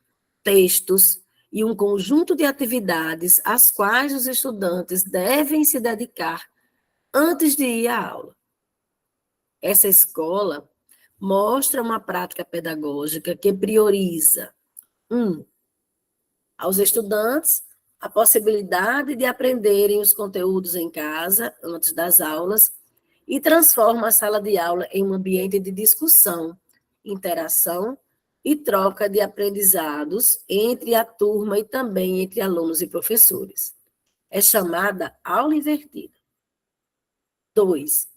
textos e um conjunto de atividades às quais os estudantes devem se dedicar antes de ir à aula. Essa escola mostra uma prática pedagógica que prioriza, aos estudantes a possibilidade de aprenderem os conteúdos em casa, antes das aulas, e transforma a sala de aula em um ambiente de discussão, interação e troca de aprendizados entre a turma e também entre alunos e professores. É chamada aula invertida. 2.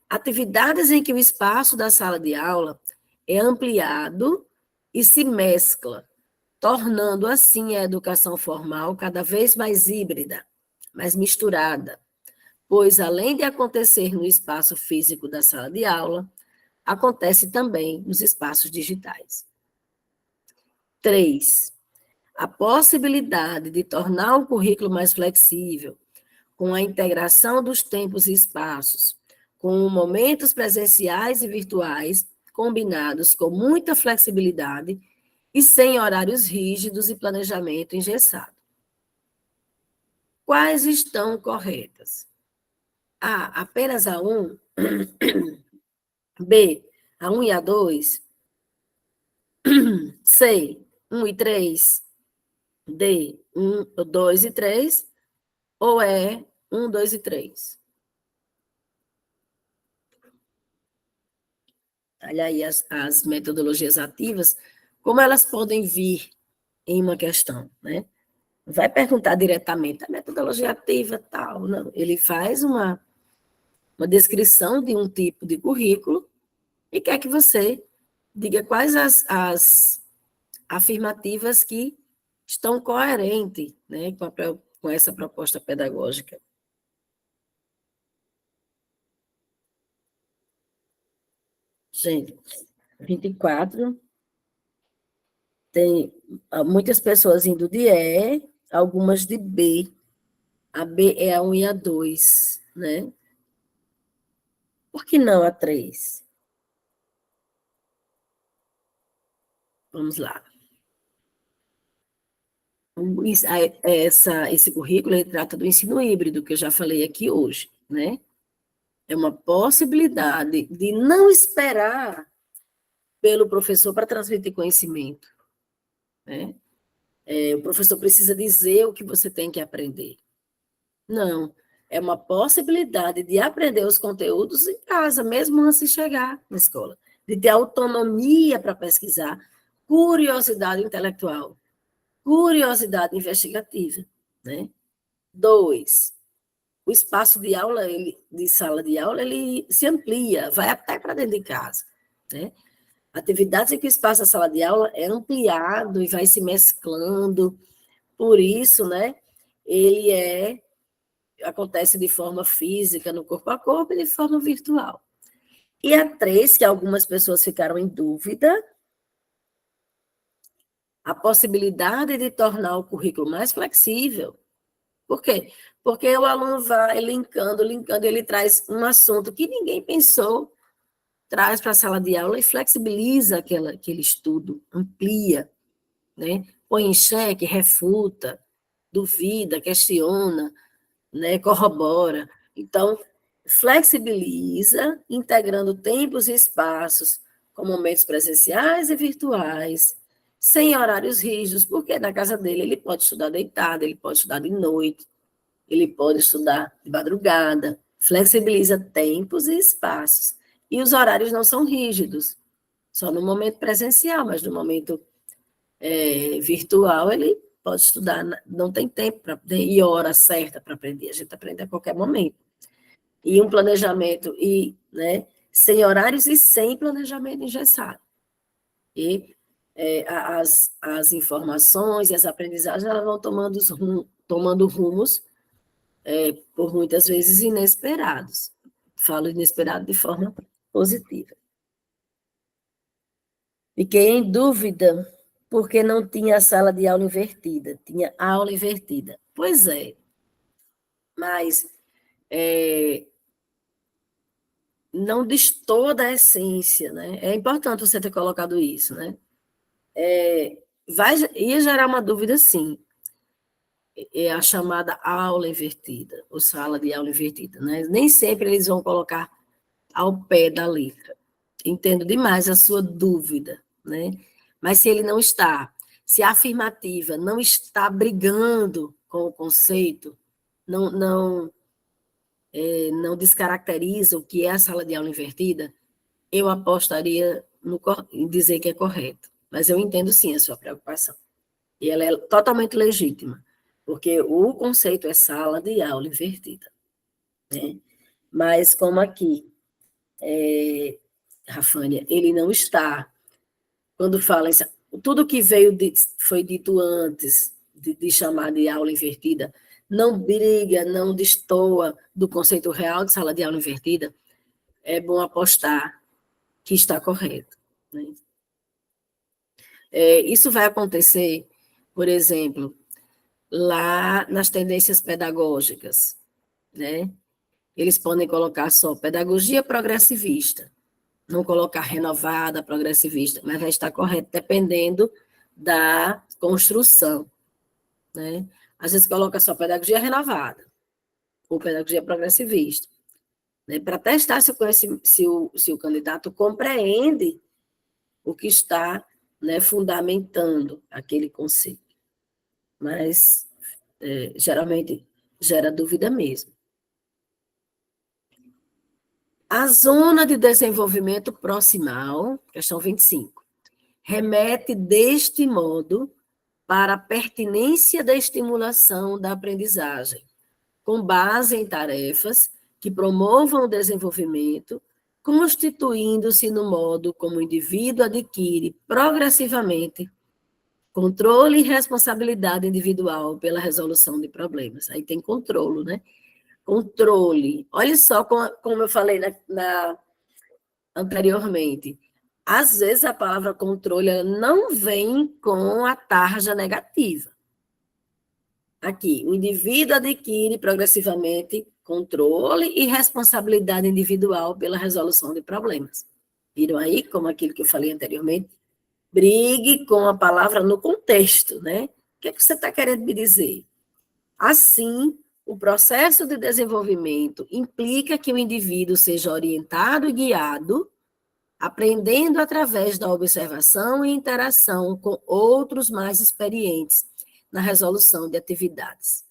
Atividades em que o espaço da sala de aula é ampliado e se mescla, tornando assim a educação formal cada vez mais híbrida, mais misturada, pois, além de acontecer no espaço físico da sala de aula, acontece também nos espaços digitais. 3. A possibilidade de tornar o currículo mais flexível, com a integração dos tempos e espaços, com momentos presenciais e virtuais, combinados com muita flexibilidade e sem horários rígidos e planejamento engessado. Quais estão corretas? A, apenas a 1. B, a 1 e a 2. C, 1 e 3. D, 1, 2 e 3. Ou é 1, 2 e 3? Olha aí as metodologias ativas, como elas podem vir em uma questão, né? vai perguntar diretamente a metodologia ativa, tal, não. Ele faz uma descrição de um tipo de currículo e quer que você diga quais as afirmativas que estão coerentes, né, com essa proposta pedagógica. Gente, 24, tem muitas pessoas indo de E, algumas de B. A B é a 1 e a 2, né? Por que não a 3? Vamos lá. Esse currículo ele trata do ensino híbrido, que eu já falei aqui hoje, né? É uma possibilidade de não esperar pelo professor para transmitir conhecimento, né? O professor precisa dizer o que você tem que aprender. Não, é uma possibilidade de aprender os conteúdos em casa, mesmo antes de chegar na escola, de ter autonomia para pesquisar, curiosidade intelectual, curiosidade investigativa, né? 2, o espaço de aula, de sala de aula, ele se amplia, vai até para dentro de casa, né? Atividades em que o espaço da sala de aula é ampliado e vai se mesclando, por isso, né, acontece de forma física, no corpo a corpo, e de forma virtual. E a 3, que algumas pessoas ficaram em dúvida, a possibilidade de tornar o currículo mais flexível. Por quê? Porque o aluno vai linkando, ele traz um assunto que ninguém pensou, traz para a sala de aula e flexibiliza aquele estudo, amplia, né? Põe em xeque, refuta, duvida, questiona, né? Corrobora. Então, flexibiliza, integrando tempos e espaços, com momentos presenciais e virtuais, sem horários rígidos, porque na casa dele ele pode estudar deitado, ele pode estudar de noite, ele pode estudar de madrugada, flexibiliza tempos e espaços. E os horários não são rígidos, só no momento presencial, mas no momento virtual ele pode estudar, não tem tempo e hora certa para aprender, a gente aprende a qualquer momento. E um planejamento, né, sem horários e sem planejamento engessado. E as informações e as aprendizagens elas vão tomando rumos por muitas vezes inesperados. Falo inesperado de forma positiva. Fiquei em dúvida porque não tinha sala de aula invertida, tinha aula invertida. Pois é, mas não destoa da essência, né? É importante você ter colocado isso, né? Ia gerar uma dúvida, sim. É a chamada aula invertida, ou sala de aula invertida, né? Nem sempre eles vão colocar ao pé da letra. Entendo demais a sua dúvida, né? Mas se ele não está, se a afirmativa não está brigando com o conceito, não descaracteriza o que é a sala de aula invertida, eu apostaria em dizer que é correto. Mas eu entendo sim a sua preocupação. E ela é totalmente legítima, porque o conceito é sala de aula invertida, né? Mas como aqui, Rafânia, ele não está. Quando fala isso, tudo que foi dito antes de chamar de aula invertida, não briga, não destoa do conceito real de sala de aula invertida, é bom apostar que está correto, né? Isso vai acontecer, por exemplo, lá nas tendências pedagógicas, né? Eles podem colocar só pedagogia progressivista, não colocar renovada, progressivista, mas vai estar correto dependendo da construção, né? Às vezes coloca só pedagogia renovada ou pedagogia progressivista, né? Para testar se o candidato compreende o que está, né, fundamentando aquele conceito. Mas, geralmente, gera dúvida mesmo. A zona de desenvolvimento proximal, questão 25, remete deste modo para a pertinência da estimulação da aprendizagem, com base em tarefas que promovam o desenvolvimento, constituindo-se no modo como o indivíduo adquire progressivamente controle e responsabilidade individual pela resolução de problemas. Aí tem controle, né? Controle. Olha só como eu falei anteriormente. Às vezes a palavra controle ela não vem com a tarja negativa. Aqui, o indivíduo adquire progressivamente controle e responsabilidade individual pela resolução de problemas. Viram aí, como aquilo que eu falei anteriormente? Brigue com a palavra no contexto, né? O que é que você está querendo me dizer? Assim, o processo de desenvolvimento implica que o indivíduo seja orientado e guiado, aprendendo através da observação e interação com outros mais experientes na resolução de atividades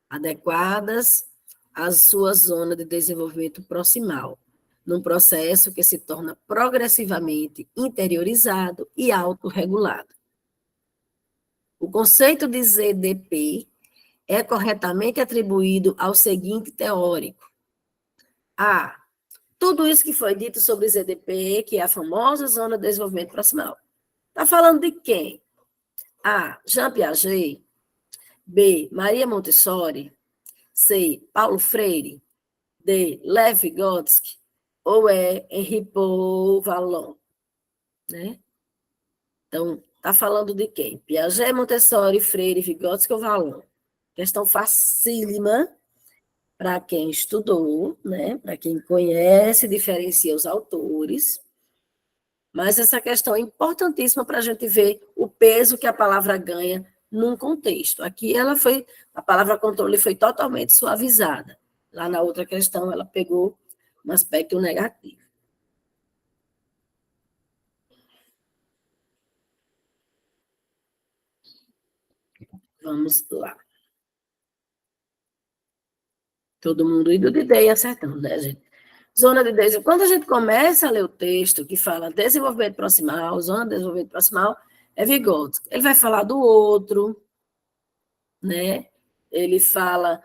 adequadas à sua zona de desenvolvimento proximal, num processo que se torna progressivamente interiorizado e autorregulado. O conceito de ZDP é corretamente atribuído ao seguinte teórico. A. Tudo isso que foi dito sobre ZDP, que é a famosa Zona de Desenvolvimento Proximal. Está falando de quem? A. Jean Piaget. B. Maria Montessori. C. Paulo Freire. D. Lev Vygotsky. Ou é Henri Paul Vallon? Né? Então, está falando de quem? Piaget, Montessori, Freire, Vygotsky ou Vallon? Questão facílima para quem estudou, né? Para quem conhece, diferencia os autores. Mas essa questão é importantíssima para a gente ver o peso que a palavra ganha num contexto. Aqui a palavra controle foi totalmente suavizada. Lá na outra questão, ela pegou um aspecto negativo. Vamos lá. Todo mundo indo de ideia acertando, né, gente? Zona de desenvolvimento. Quando a gente começa a ler o texto que fala desenvolvimento proximal, zona de desenvolvimento proximal, é Vygotsky. Ele vai falar do outro, né? Ele fala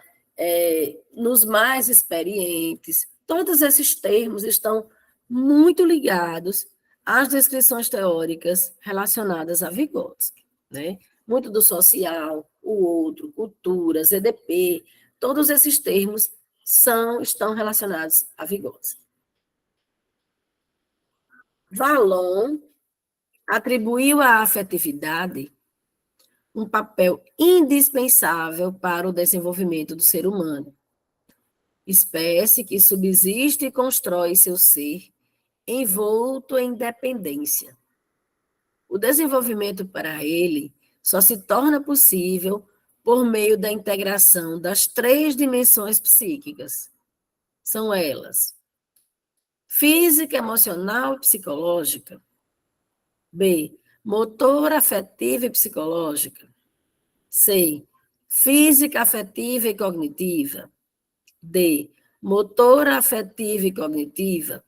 nos mais experientes. Todos esses termos estão muito ligados às descrições teóricas relacionadas a Vygotsky, né? Muito do social, o outro, cultura, ZDP, todos esses termos estão relacionados a Vygotsky. Vallon atribuiu à afetividade um papel indispensável para o desenvolvimento do ser humano, espécie que subsiste e constrói seu ser envolto em dependência. O desenvolvimento para ele só se torna possível por meio da integração das 3 dimensões psíquicas. São elas: física, emocional e psicológica. B. Motora, afetiva e psicológica. C. Física, afetiva e cognitiva. D. Motora, afetiva e cognitiva.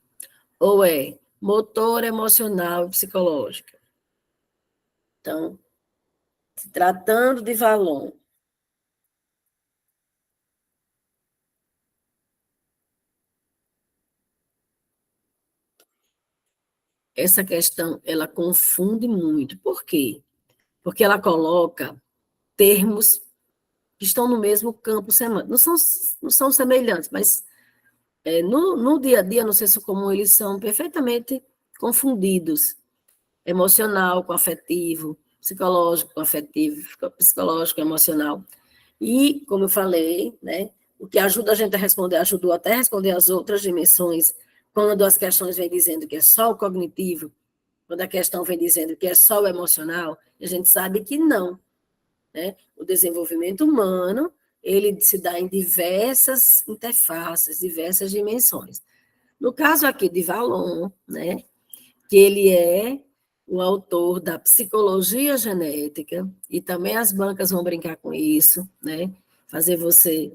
Ou é motora, emocional e psicológica. Então, se tratando de Vallon, essa questão, ela confunde muito. Por quê? Porque ela coloca termos que estão no mesmo campo semântico. Não são semelhantes, mas no dia a dia, no senso comum, eles são perfeitamente confundidos. Emocional com afetivo, psicológico com afetivo, psicológico, emocional. E, como eu falei, né, o que ajuda a gente a responder, ajudou até a responder as outras dimensões, quando as questões vêm dizendo que é só o cognitivo, quando a questão vem dizendo que é só o emocional, a gente sabe que não. Né? O desenvolvimento humano, ele se dá em diversas interfaces, diversas dimensões. No caso aqui de Vallon, né, que ele é o autor da psicologia genética, e também as bancas vão brincar com isso, né? Fazer você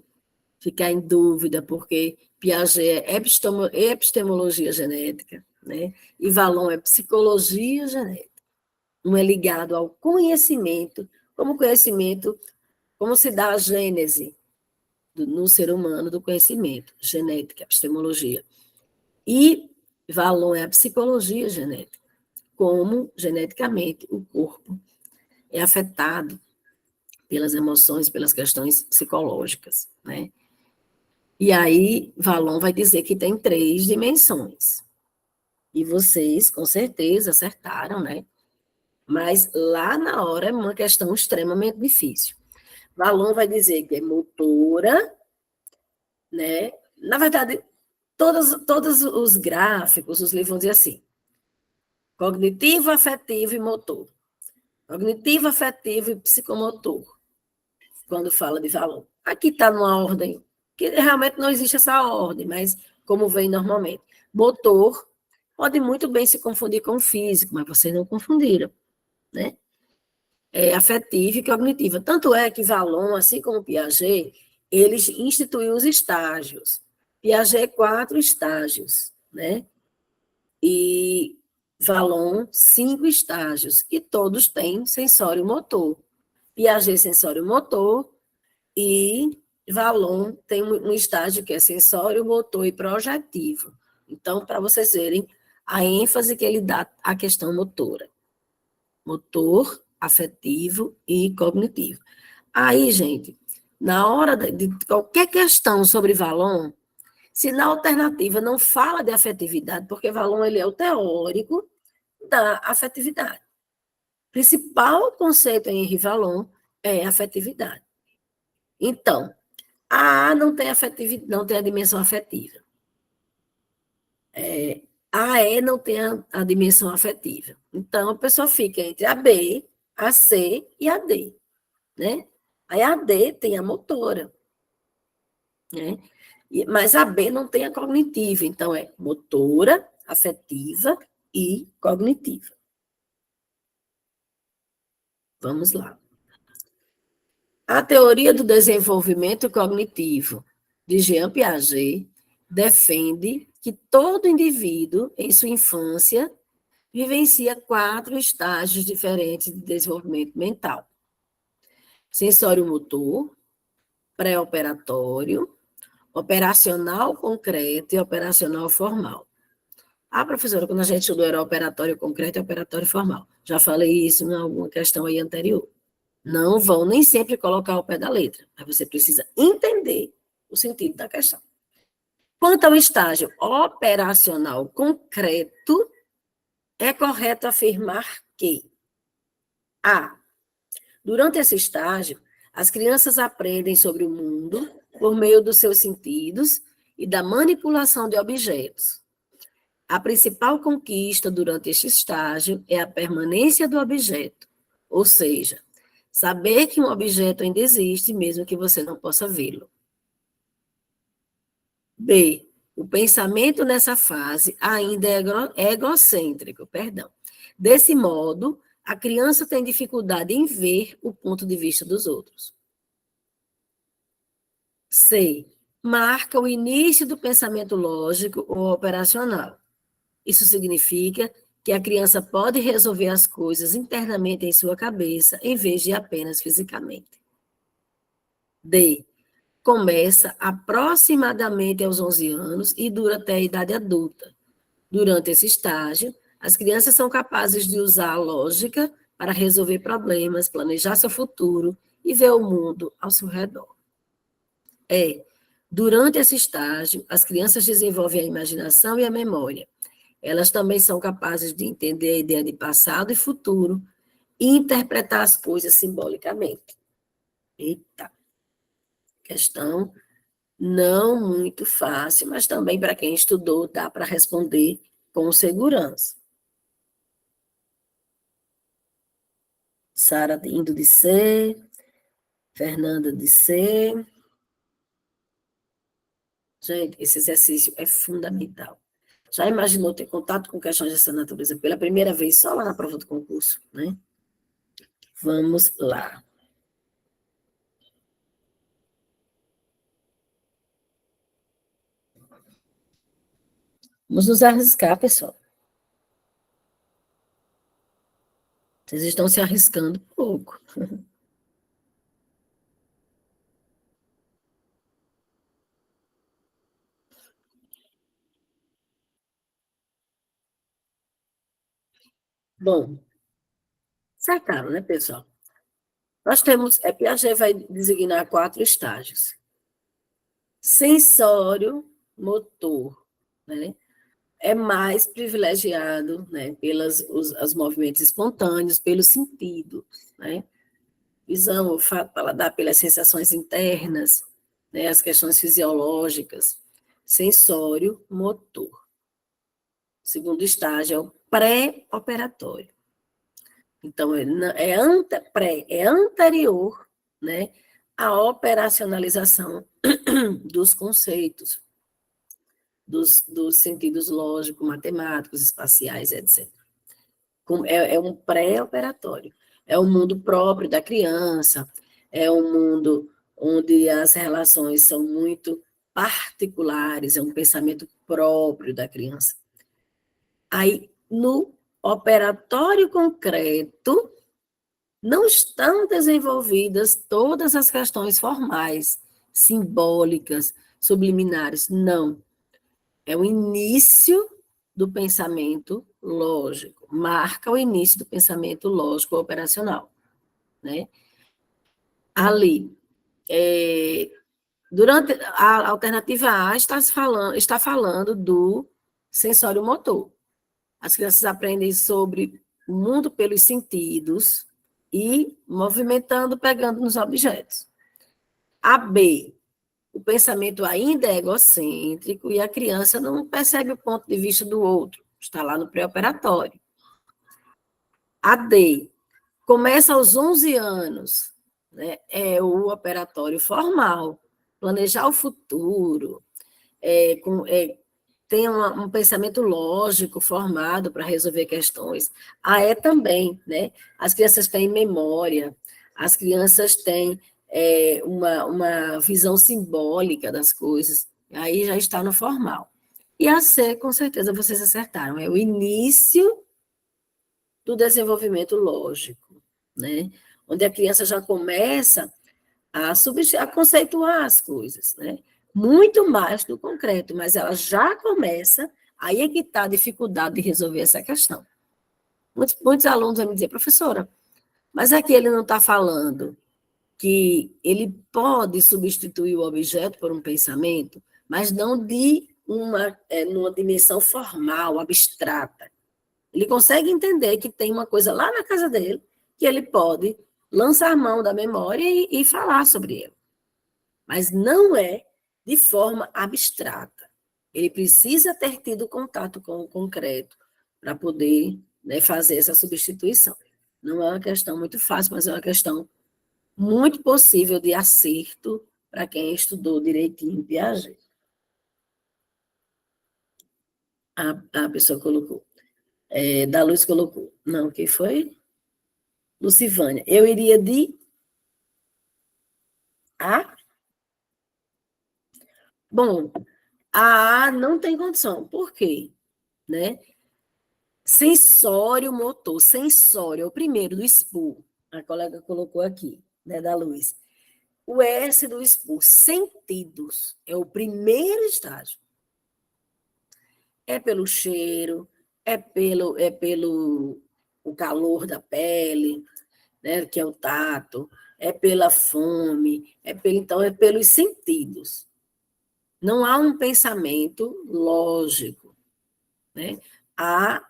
ficar em dúvida, porque Piaget é epistemologia genética, né? E Vallon é psicologia genética. Um é ligado ao conhecimento, como conhecimento, como se dá a gênese no ser humano do conhecimento, genética, epistemologia. E Valon é a psicologia genética, como geneticamente o corpo é afetado pelas emoções, pelas questões psicológicas, né? E aí, Valon vai dizer que tem 3 dimensões. E vocês, com certeza, acertaram, né? Mas lá na hora é uma questão extremamente difícil. Valon vai dizer que é motora, né? Na verdade, todos os gráficos, os livros vão dizer assim: cognitivo, afetivo e motor. Cognitivo, afetivo e psicomotor, quando fala de valor. Aqui está numa ordem, que realmente não existe essa ordem, mas como vem normalmente. Motor pode muito bem se confundir com físico, mas vocês não confundiram, né? É afetiva e cognitiva. Tanto é que Valon, assim como Piaget, eles instituiu os estágios. Piaget, 4 estágios, né? E Valon, 5 estágios. E todos têm sensório motor. Piaget, sensório motor, e Valon tem um estágio que é sensório, motor e projetivo. Então, para vocês verem a ênfase que ele dá à questão motora. Motor, afetivo e cognitivo. Aí, gente, na hora de qualquer questão sobre Valon, se na alternativa não fala de afetividade, porque Valon ele é o teórico da afetividade. O principal conceito em Henri Valon é afetividade. Então, a A não tem afetividade, não tem a dimensão afetiva. A E não tem a dimensão afetiva. Então, a pessoa fica entre a B, a C e a D, né? Aí a D tem a motora, né? Mas a B não tem a cognitiva, então é motora, afetiva e cognitiva. Vamos lá. A teoria do desenvolvimento cognitivo de Jean Piaget defende que todo indivíduo, em sua infância, vivencia 4 estágios diferentes de desenvolvimento mental: sensório motor, pré-operatório, operacional concreto e operacional formal. Ah, professora, quando a gente estudou era operatório concreto e operatório formal. Já falei isso em alguma questão aí anterior. Não vão nem sempre colocar ao pé da letra, mas você precisa entender o sentido da questão. Quanto ao estágio operacional concreto, é correto afirmar que A. Durante esse estágio, as crianças aprendem sobre o mundo por meio dos seus sentidos e da manipulação de objetos. A principal conquista durante este estágio é a permanência do objeto, ou seja, saber que um objeto ainda existe, mesmo que você não possa vê-lo. B. O pensamento nessa fase ainda é egocêntrico, perdão. Desse modo, a criança tem dificuldade em ver o ponto de vista dos outros. C. Marca o início do pensamento lógico ou operacional. Isso significa que a criança pode resolver as coisas internamente em sua cabeça, em vez de apenas fisicamente. D. Começa aproximadamente aos 11 anos e dura até a idade adulta. Durante esse estágio, as crianças são capazes de usar a lógica para resolver problemas, planejar seu futuro e ver o mundo ao seu redor. Durante esse estágio, as crianças desenvolvem a imaginação e a memória. Elas também são capazes de entender a ideia de passado e futuro e interpretar as coisas simbolicamente. Eita, questão não muito fácil, mas também para quem estudou dá para responder com segurança. Sara indo de C, Fernanda de C. Gente, esse exercício é fundamental. Já imaginou ter contato com questões dessa natureza pela primeira vez só lá na prova do concurso, né? Vamos lá. Vamos nos arriscar, pessoal. Vocês estão se arriscando pouco. Bom, acertaram, né, pessoal? Nós temos, Piaget vai designar 4 estágios. Sensório, motor, né? É mais privilegiado, né, os movimentos espontâneos, pelos sentidos, né? Visão, olfato, paladar, pelas sensações internas, né, as questões fisiológicas. Sensório, motor. O segundo estágio é o pré-operatório. Então, é anterior, né, à operacionalização dos conceitos, dos sentidos lógicos, matemáticos, espaciais, etc. É um pré-operatório. É o mundo próprio da criança, é um mundo onde as relações são muito particulares, é um pensamento próprio da criança. Aí, no operatório concreto, não estão desenvolvidas todas as questões formais, simbólicas, subliminares, não. É o início do pensamento lógico, marca o início do pensamento lógico operacional, né? Ali, durante a alternativa A está falando do sensório motor. As crianças aprendem sobre o mundo pelos sentidos e movimentando, pegando nos objetos. A B, o pensamento ainda é egocêntrico e a criança não percebe o ponto de vista do outro, está lá no pré-operatório. A D, começa aos 11 anos, né? É o operatório formal, planejar o futuro, tem um pensamento lógico formado para resolver questões. A E também, né? As crianças têm memória, as crianças têm uma visão simbólica das coisas, aí já está no formal. E a C, com certeza, vocês acertaram, é o início do desenvolvimento lógico, né? Onde a criança já começa a conceituar as coisas, né? Muito mais do concreto, mas ela já começa, aí é que está a dificuldade de resolver essa questão. Muitos alunos vão me dizer, professora, mas aqui ele não está falando que ele pode substituir o objeto por um pensamento, mas não numa dimensão formal, abstrata. Ele consegue entender que tem uma coisa lá na casa dele que ele pode lançar mão da memória e falar sobre ele. Mas não é de forma abstrata. Ele precisa ter tido contato com o concreto para poder, né, fazer essa substituição. Não é uma questão muito fácil, mas é uma questão muito possível de acerto para quem estudou direitinho Piaget. A pessoa colocou. Da Luz colocou. Não, quem foi? Lucivânia. Eu iria de A. Bom, a não tem condição. Por quê? Né? Sensório motor. Sensório é o primeiro do SPU. A colega colocou aqui, né, da Luz. O S do SPU, sentidos, é o primeiro estágio. É pelo cheiro, é pelo o calor da pele, né, que é o tato, é pela fome, então é pelos sentidos. Não há um pensamento lógico, né? Há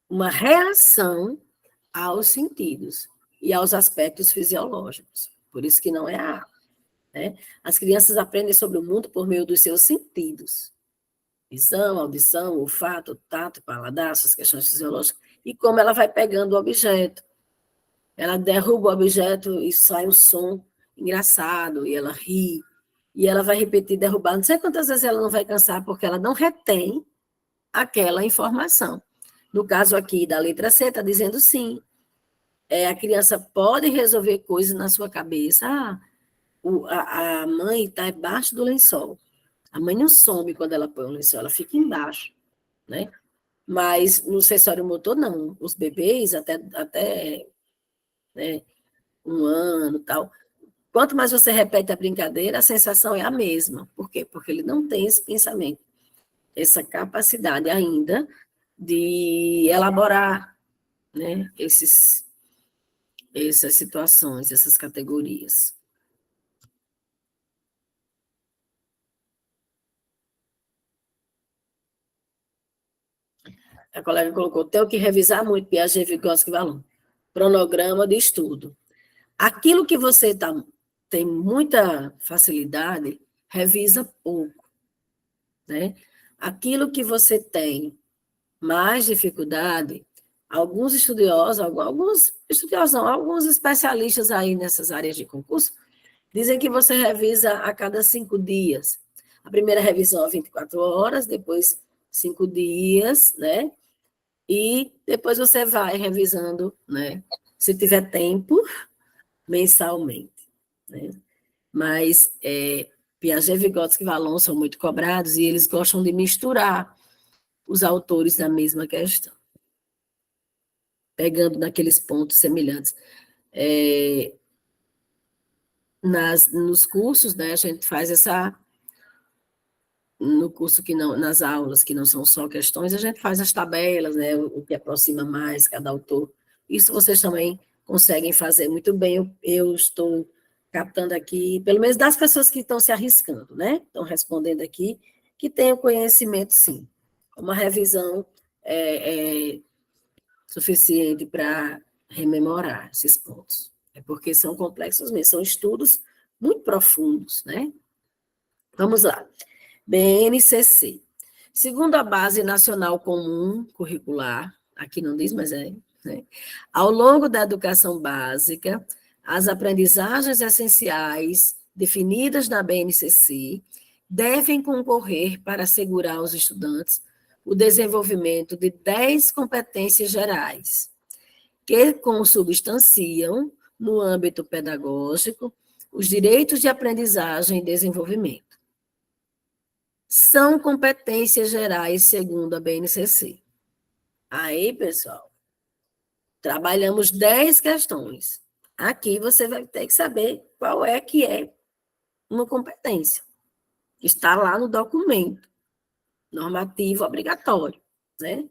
uma reação aos sentidos e aos aspectos fisiológicos. Por isso que não é a A, né? As crianças aprendem sobre o mundo por meio dos seus sentidos. Visão, audição, olfato, tato, paladar, essas questões fisiológicas. E como ela vai pegando o objeto. Ela derruba o objeto e sai um som engraçado, e ela ri. E ela vai repetir, derrubar. Não sei quantas vezes ela não vai cansar, porque ela não retém aquela informação. No caso aqui da letra C, está dizendo sim. A criança pode resolver coisas na sua cabeça. A mãe está embaixo do lençol. A mãe não some quando ela põe o lençol, ela fica embaixo, né? Mas no sensório motor, não. Os bebês, até né, 1 ano, tal. Quanto mais você repete a brincadeira, a sensação é a mesma. Por quê? Porque ele não tem esse pensamento, essa capacidade ainda de elaborar, né, essas situações, essas categorias. A colega colocou, tenho que revisar muito Piaget, Vygotsky e Vallon. Cronograma de estudo. Aquilo que você tem muita facilidade, revisa pouco, né? Aquilo que você tem mais dificuldade, alguns especialistas aí nessas áreas de concurso, dizem que você revisa a cada 5 dias. A primeira revisão é 24 horas, depois 5 dias, né? E depois você vai revisando, né? Se tiver tempo, mensalmente, né? Mas Piaget, Vygotsky e Vallon são muito cobrados e eles gostam de misturar os autores da mesma questão, pegando naqueles pontos semelhantes. Nos cursos, né, a gente faz no curso que não, nas aulas que não são só questões, a gente faz as tabelas, né, o que aproxima mais cada autor. Isso vocês também conseguem fazer muito bem. Eu estou captando aqui, pelo menos das pessoas que estão se arriscando, né? Estão respondendo aqui, que têm o conhecimento, sim. Uma revisão suficiente para rememorar esses pontos. É porque são complexos mesmo, são estudos muito profundos, né? Vamos lá. BNCC. Segundo a Base Nacional Comum Curricular, aqui não diz, mas né? Ao longo da educação básica, as aprendizagens essenciais definidas na BNCC devem concorrer para assegurar aos estudantes o desenvolvimento de 10 competências gerais, que consubstanciam, no âmbito pedagógico, os direitos de aprendizagem e desenvolvimento. São competências gerais, segundo a BNCC. Aí, pessoal, trabalhamos 10 questões. Aqui você vai ter que saber qual é que é uma competência. Está lá no documento normativo obrigatório, né?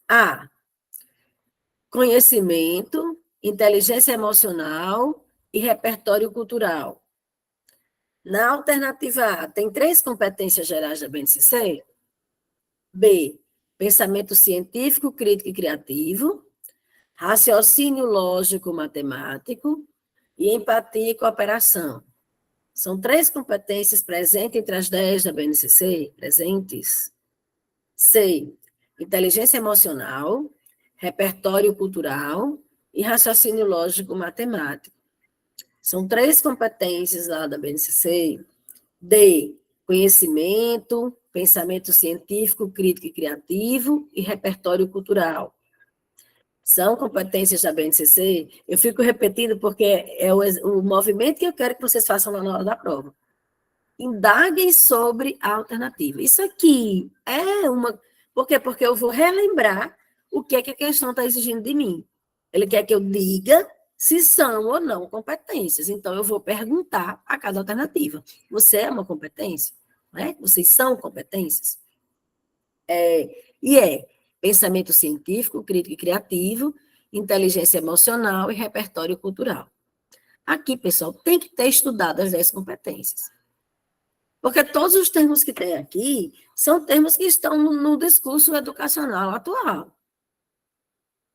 A, conhecimento, inteligência emocional e repertório cultural. Na alternativa A, tem 3 competências gerais da BNCC? B, pensamento científico, crítico e criativo, raciocínio lógico matemático e empatia e cooperação. São 3 competências presentes entre as 10 da BNCC, presentes. C, inteligência emocional, repertório cultural e raciocínio lógico matemático. São 3 competências lá da BNCC. D, conhecimento, pensamento científico, crítico e criativo e repertório cultural. São competências da BNCC? Eu fico repetindo porque é o movimento que eu quero que vocês façam lá na hora da prova. Indaguem sobre a alternativa. Isso aqui é uma... Por quê? Porque eu vou relembrar o que é que a questão está exigindo de mim. Ele quer que eu diga se são ou não competências. Então, eu vou perguntar a cada alternativa. Você é uma competência? Né? Vocês são competências? Pensamento científico, crítico e criativo, inteligência emocional e repertório cultural. Aqui, pessoal, tem que ter estudado as 10 competências. Porque todos os termos que tem aqui são termos que estão no discurso educacional atual.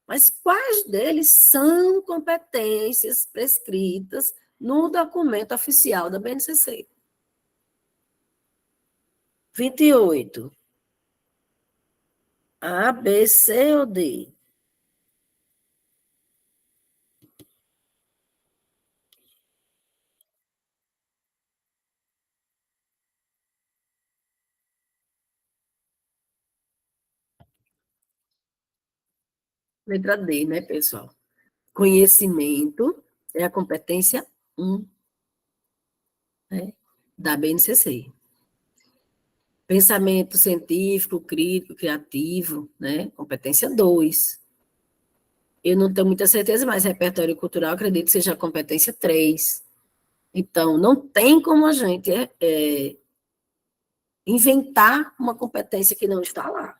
Mas quais deles são competências prescritas no documento oficial da BNCC? 28. A, B, C ou D? Letra D, né, pessoal? Conhecimento é a competência 1, né, da BNCC. Pensamento científico, crítico, criativo, né, competência 2. Eu não tenho muita certeza, mas repertório cultural, acredito que seja a competência 3. Então, não tem como a gente inventar uma competência que não está lá.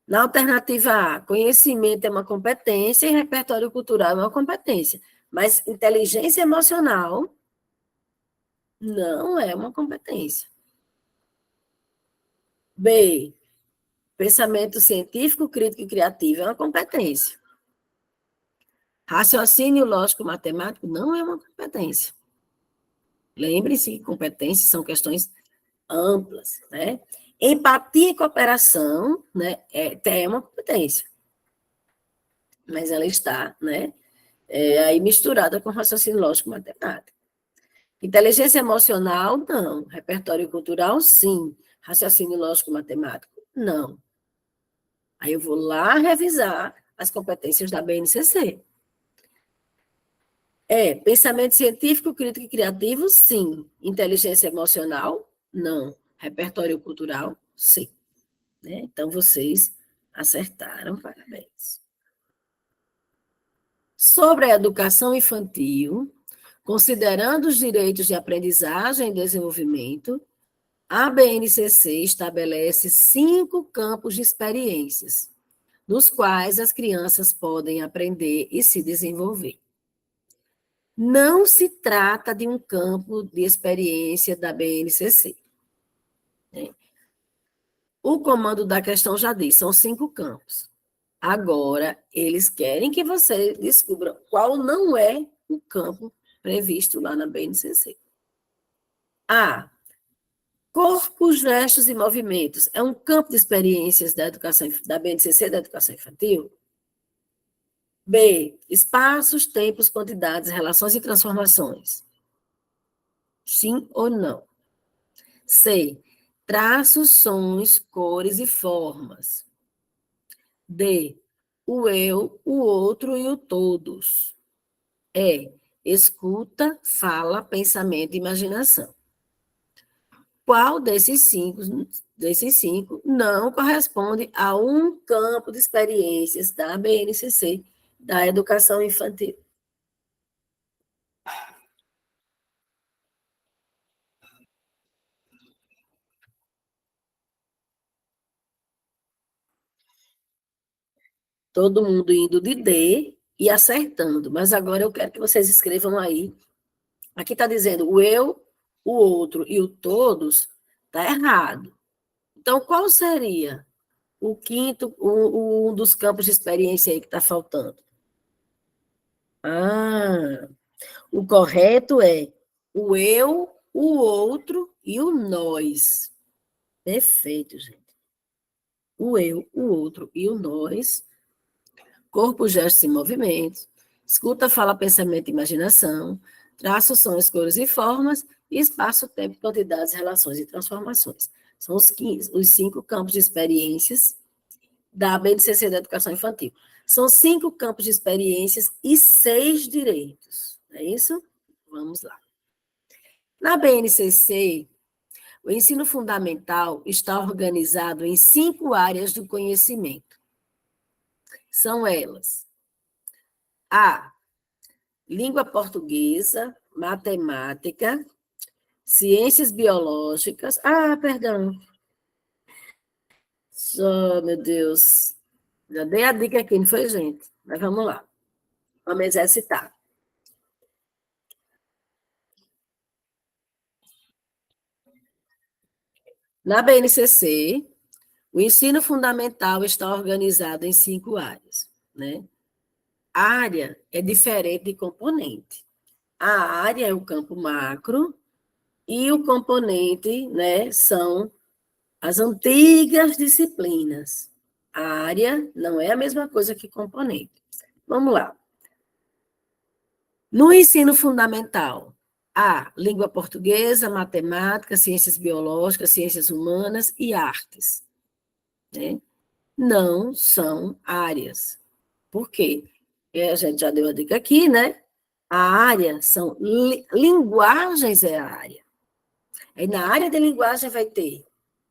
Na alternativa A, conhecimento é uma competência e repertório cultural é uma competência. Mas inteligência emocional não é uma competência. B, pensamento científico, crítico e criativo é uma competência. Raciocínio lógico matemático não é uma competência. Lembre-se que competências são questões amplas, né? Empatia e cooperação, né, é uma competência, mas ela está, né, aí misturada com raciocínio lógico matemático. Inteligência emocional, não. Repertório cultural, sim. Raciocínio lógico matemático, não. Aí eu vou lá revisar as competências da BNCC. Pensamento científico, crítico e criativo, sim. Inteligência emocional, não. Repertório cultural, sim. Né? Então, vocês acertaram, parabéns. Sobre a educação infantil, considerando os direitos de aprendizagem e desenvolvimento, a BNCC estabelece 5 campos de experiências, nos quais as crianças podem aprender e se desenvolver. Não se trata de um campo de experiência da BNCC. Né? O comando da questão já diz, são 5 campos. Agora, eles querem que você descubra qual não é o campo previsto lá na BNCC. A. Corpos, gestos e movimentos. É um campo de experiências da educação da BNCC da educação infantil? B. Espaços, tempos, quantidades, relações e transformações. Sim ou não? C. Traços, sons, cores e formas. D. O eu, o outro e o todos. E. Escuta, fala, pensamento e imaginação. Qual desses cinco não corresponde a um campo de experiências da BNCC, da educação infantil? Todo mundo indo de D e acertando, mas agora eu quero que vocês escrevam aí. Aqui está dizendo o eu, o outro e o todos, está errado. Então, qual seria o quinto, um dos campos de experiência aí que está faltando? Ah, o correto é o eu, o outro e o nós. Perfeito, gente. O eu, o outro e o nós, corpo, gestos e movimentos, escuta, fala, pensamento e imaginação, traços, sons, cores e formas, e espaço, tempo, quantidades, relações e transformações. São os 5 campos de experiências da BNCC da Educação Infantil. São 5 campos de experiências e 6 direitos. É isso? Vamos lá. Na BNCC, o ensino fundamental está organizado em 5 áreas do conhecimento. São elas: A. Língua portuguesa, matemática, ciências biológicas. Perdão. Meu Deus. Já dei a dica aqui, não foi, gente? Mas vamos lá. Vamos exercitar. Na BNCC, o ensino fundamental está organizado em 5 áreas, né? Área é diferente de componente. A área é o campo macro e o componente, né, são as antigas disciplinas. A área não é a mesma coisa que componente. Vamos lá. No ensino fundamental, há língua portuguesa, matemática, ciências biológicas, ciências humanas e artes. Né? Não são áreas. Por quê? A gente já deu a dica aqui, né? A área são linguagens é a área. Aí na área de linguagem vai ter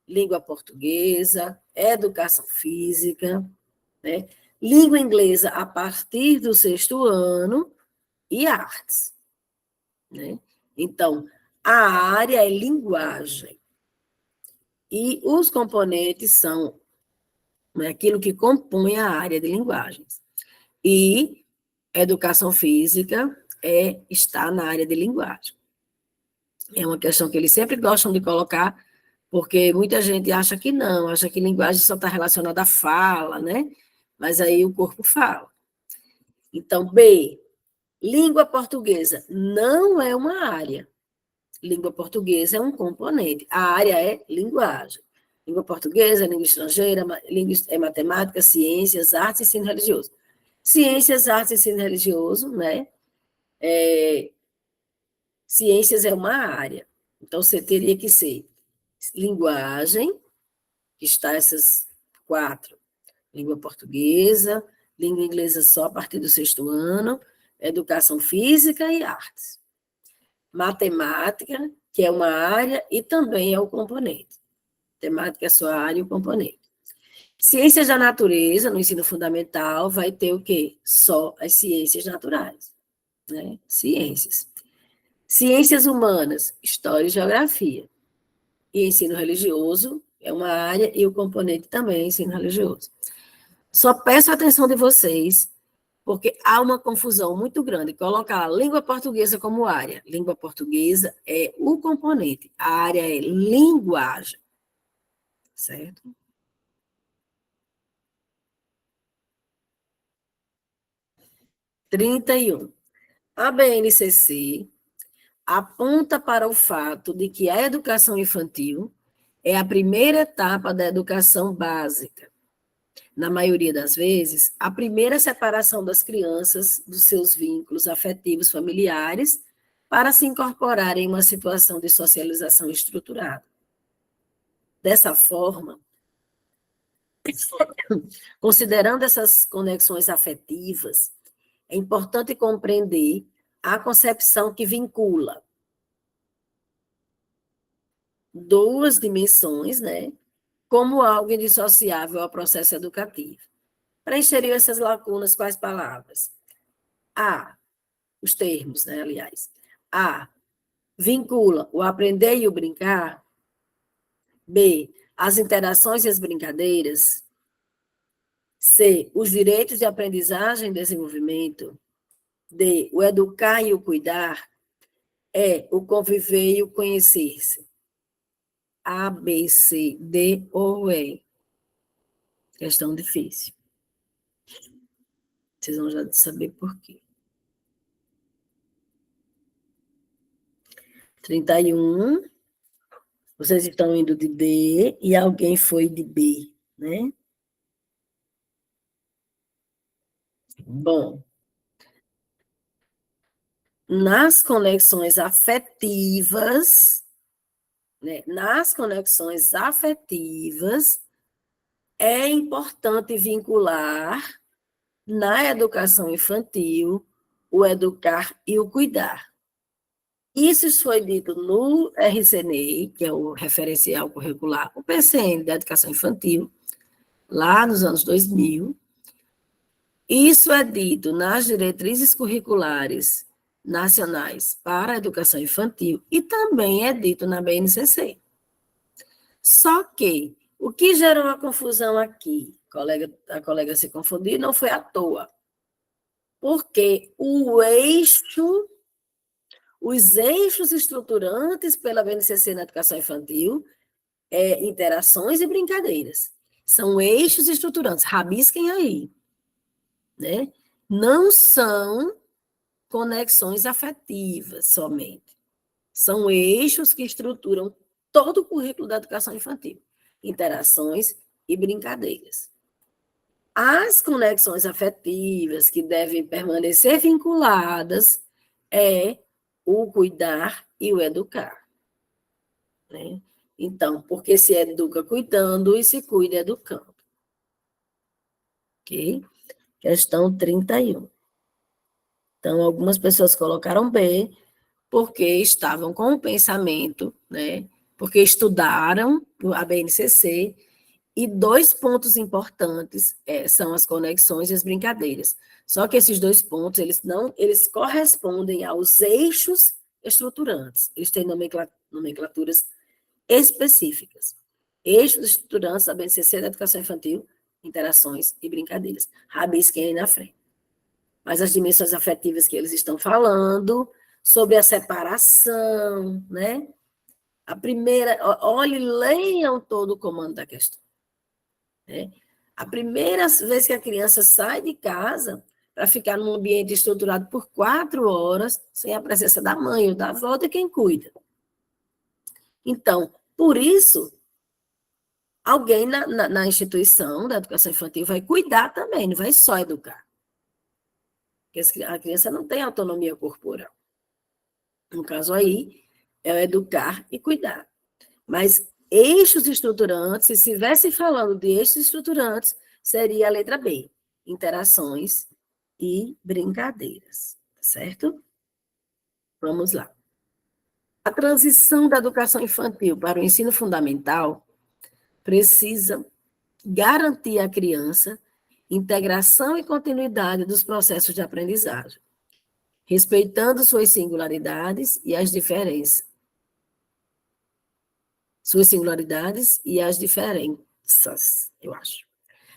língua portuguesa, educação física, né? Língua inglesa a partir do 6º ano e artes. Né? Então, a área é linguagem. E os componentes são né, aquilo que compõe a área de linguagens. E educação física está na área de linguagem. É uma questão que eles sempre gostam de colocar, porque muita gente acha que não, acha que linguagem só está relacionada à fala, né? Mas aí o corpo fala. Então, B, língua portuguesa não é uma área. Língua portuguesa é um componente. A área é linguagem. Língua portuguesa, língua estrangeira, língua matemática, ciências, artes e ensino religioso. Ciências, artes e ensino religioso, né? Ciências é uma área. Então, você teria que ser linguagem, que está essas 4. Língua portuguesa, língua inglesa só a partir do 6º ano, educação física e artes. Matemática, que é uma área e também é o componente. Matemática é só a área e o componente. Ciências da natureza, no ensino fundamental, vai ter o quê? Só as ciências naturais, né? Ciências. Ciências humanas, história e geografia. E ensino religioso é uma área e o componente também é ensino religioso. Só peço a atenção de vocês, porque há uma confusão muito grande. Colocar a língua portuguesa como área. Língua portuguesa é o componente. A área é linguagem. Certo? A BNCC aponta para o fato de que a educação infantil é a primeira etapa da educação básica. Na maioria das vezes, a primeira separação das crianças dos seus vínculos afetivos familiares para se incorporarem em uma situação de socialização estruturada. Dessa forma, considerando essas conexões afetivas, é importante compreender a concepção que vincula 2 dimensões, né, como algo indissociável ao processo educativo. Preencheriam essas lacunas com as palavras. A, os termos, né, aliás. A, vincula o aprender e o brincar. B, as interações e as brincadeiras. C, os direitos de aprendizagem e desenvolvimento. D, o educar e o cuidar. E, o conviver e o conhecer-se. A, B, C, D ou E. Questão difícil. Vocês vão já saber por quê. 31. Vocês estão indo de D e alguém foi de B, né? Bom, nas conexões afetivas, né? Nas conexões afetivas, é importante vincular na educação infantil o educar e o cuidar. Isso foi dito no RCNEI, que é o referencial curricular, o PCN da educação infantil, lá nos anos 2000. Isso é dito nas diretrizes curriculares nacionais para a educação infantil e também é dito na BNCC. Só que o que gerou a confusão aqui, a colega se confundiu, não foi à toa, porque os eixos estruturantes pela BNCC na educação infantil interações e brincadeiras. São eixos estruturantes, rabisquem aí. Né? Não são conexões afetivas somente. São eixos que estruturam todo o currículo da educação infantil. Interações e brincadeiras. As conexões afetivas que devem permanecer vinculadas é o cuidar e o educar. Né? Então, porque se educa cuidando e se cuida educando. Ok? Questão 31. Então, algumas pessoas colocaram B, porque estavam com o pensamento, né? Porque estudaram a BNCC, e 2 pontos importantes são as conexões e as brincadeiras. Só que esses 2 pontos, eles correspondem aos eixos estruturantes. Eles têm nomenclaturas específicas. Eixos estruturantes da BNCC da educação infantil, interações e brincadeiras. Rabisquem aí na frente. Mas as dimensões afetivas que eles estão falando, sobre a separação, né? A primeira, olhe, leiam todo o comando da questão. Né? A primeira vez que a criança sai de casa para ficar num ambiente estruturado por 4 horas, sem a presença da mãe ou da avó, de quem cuida. Então, por isso, alguém na instituição da educação infantil vai cuidar também, não vai só educar. Porque a criança não tem autonomia corporal. No caso aí, é o educar e cuidar. Mas eixos estruturantes, se estivesse falando de eixos estruturantes, seria a letra B, interações e brincadeiras, certo? Vamos lá. A transição da educação infantil para o ensino fundamental precisa garantir à criança integração e continuidade dos processos de aprendizagem, respeitando suas singularidades e as diferenças. Suas singularidades e as diferenças, eu acho.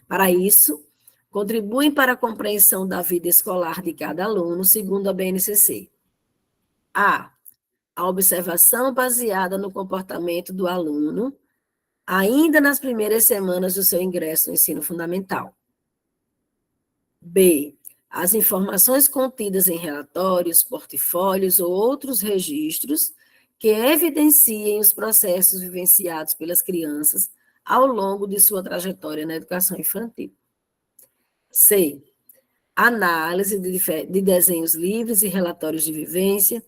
Para isso, contribuem para a compreensão da vida escolar de cada aluno, segundo a BNCC. A observação baseada no comportamento do aluno, ainda nas primeiras semanas do seu ingresso no ensino fundamental. B. As informações contidas em relatórios, portfólios ou outros registros que evidenciem os processos vivenciados pelas crianças ao longo de sua trajetória na educação infantil. C. Análise de desenhos livres e relatórios de vivências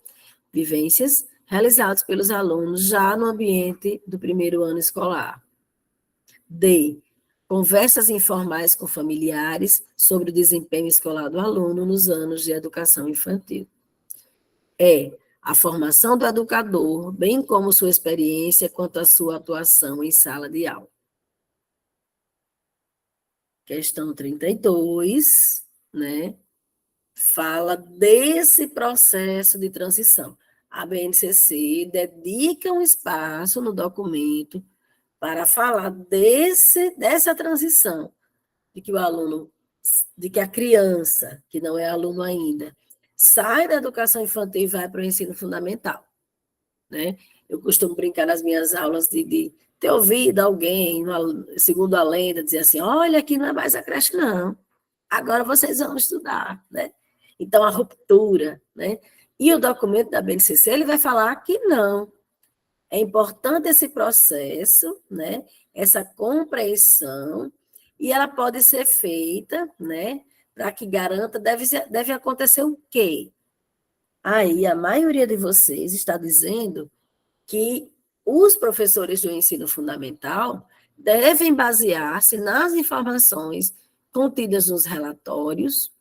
realizados pelos alunos já no ambiente do primeiro ano escolar. D. Conversas informais com familiares sobre o desempenho escolar do aluno nos anos de educação infantil. E. A formação do educador, bem como sua experiência quanto à sua atuação em sala de aula. Questão 32, né? Fala desse processo de transição. A BNCC dedica um espaço no documento para falar dessa transição, de que o aluno, de que a criança, que não é aluno ainda, sai da educação infantil e vai para o ensino fundamental. Né? Eu costumo brincar nas minhas aulas de ter ouvido alguém, segundo a lenda, dizer assim, olha, aqui não é mais a creche, não. Agora vocês vão estudar, né? Então, a ruptura, né? E o documento da BNCC, ele vai falar que não. É importante esse processo, né? Essa compreensão, e ela pode ser feita, né? Para que garanta, deve acontecer o quê? Aí, a maioria de vocês está dizendo que os professores do ensino fundamental devem basear-se nas informações contidas nos relatórios,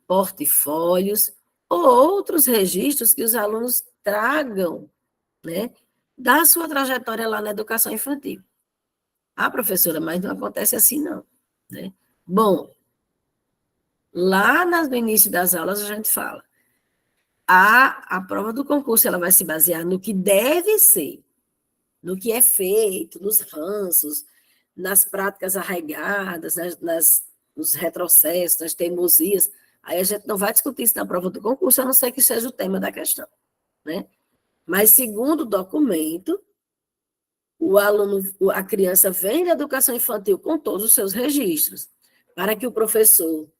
portfólios ou outros registros que os alunos tragam, né, da sua trajetória lá na educação infantil. Ah, professora, mas não acontece assim, não. Né? Bom, lá no início das aulas a gente fala, a prova do concurso ela vai se basear no que deve ser, no que é feito, nos ranços, nas práticas arraigadas, nos retrocessos, nas teimosias. Aí a gente não vai discutir isso na prova do concurso, a não ser que seja o tema da questão. Né? Mas, segundo o documento, a criança vem da educação infantil com todos os seus registros, para que o professor,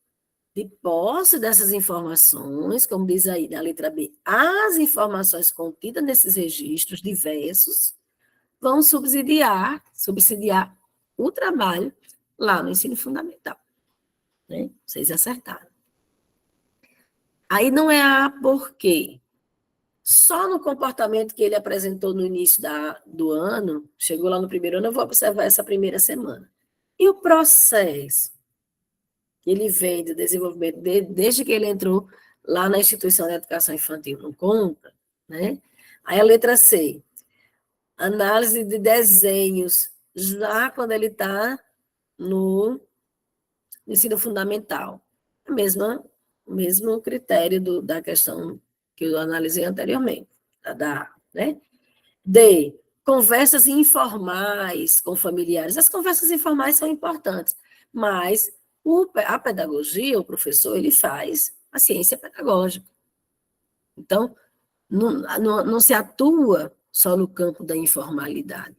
de posse dessas informações, como diz aí na letra B, as informações contidas nesses registros diversos vão subsidiar o trabalho lá no ensino fundamental. Né? Vocês acertaram. Aí não é por quê? Só no comportamento que ele apresentou no início do ano, chegou lá no primeiro ano, eu vou observar essa primeira semana. E o processo que ele vem do desenvolvimento dele, desde que ele entrou lá na instituição de educação infantil, não conta, né? Aí a letra C, análise de desenhos, já quando ele está no ensino fundamental. O mesmo critério da questão que eu analisei anteriormente. Né? D, conversas informais com familiares. As conversas informais são importantes, Mas a pedagogia, o professor, ele faz a ciência pedagógica. Então, não se atua só no campo da informalidade.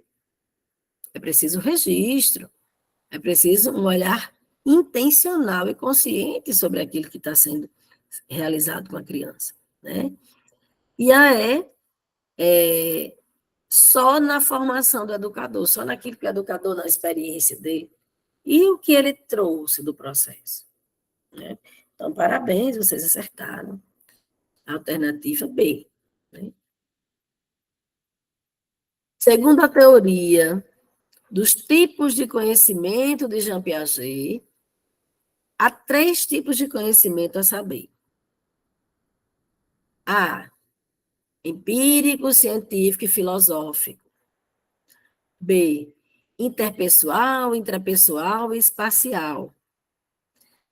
É preciso registro, é preciso um olhar intencional e consciente sobre aquilo que está sendo realizado com a criança, né? E é só na formação do educador, só naquilo que o educador, na experiência dele, e o que ele trouxe do processo, né? Então, parabéns, vocês acertaram. Alternativa B, né? Segundo a teoria dos tipos de conhecimento de Jean Piaget, há 3 tipos de conhecimento a saber. A, empírico, científico e filosófico. B, interpessoal, intrapessoal e espacial.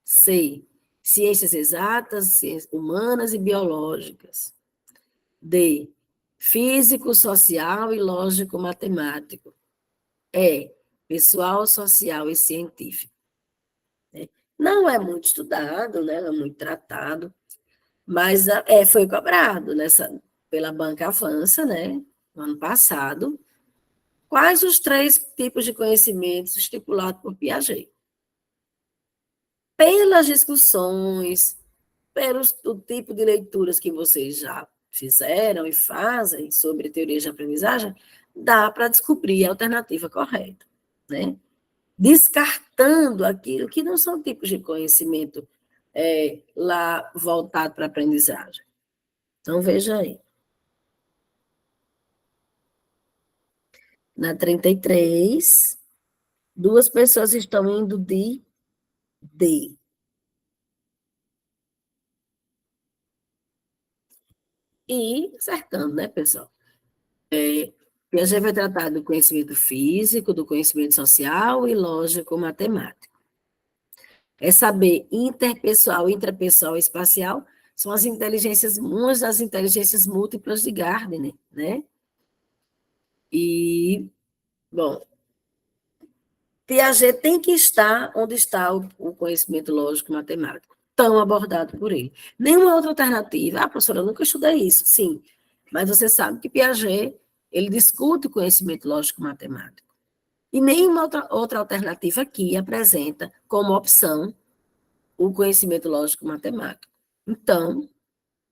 C, ciências exatas, ciências humanas e biológicas. D, físico, social e lógico-matemático. E, pessoal, social e científico. Não é muito estudado, né? Não é muito tratado, mas foi cobrado pela Banca Avança, né? No ano passado. Quais os 3 tipos de conhecimentos estipulados por Piaget? Pelas discussões, o tipo de leituras que vocês já fizeram e fazem sobre teorias de aprendizagem, dá para descobrir a alternativa correta, né? Descartando aquilo que não são tipos de conhecimento lá voltado para a aprendizagem. Então, veja aí. Na 33, 2 pessoas estão indo de D. E acertando, né, pessoal? Piaget vai tratar do conhecimento físico, do conhecimento social e lógico-matemático. É saber interpessoal, intrapessoal e espacial são as inteligências, umas das inteligências múltiplas de Gardner, né? E, bom, Piaget tem que estar onde está o conhecimento lógico-matemático, tão abordado por ele. Nenhuma outra alternativa. Ah, professora, eu nunca estudei isso. Sim, mas você sabe que Piaget, ele discute o conhecimento lógico-matemático. E nenhuma outra alternativa aqui apresenta como opção o conhecimento lógico-matemático. Então,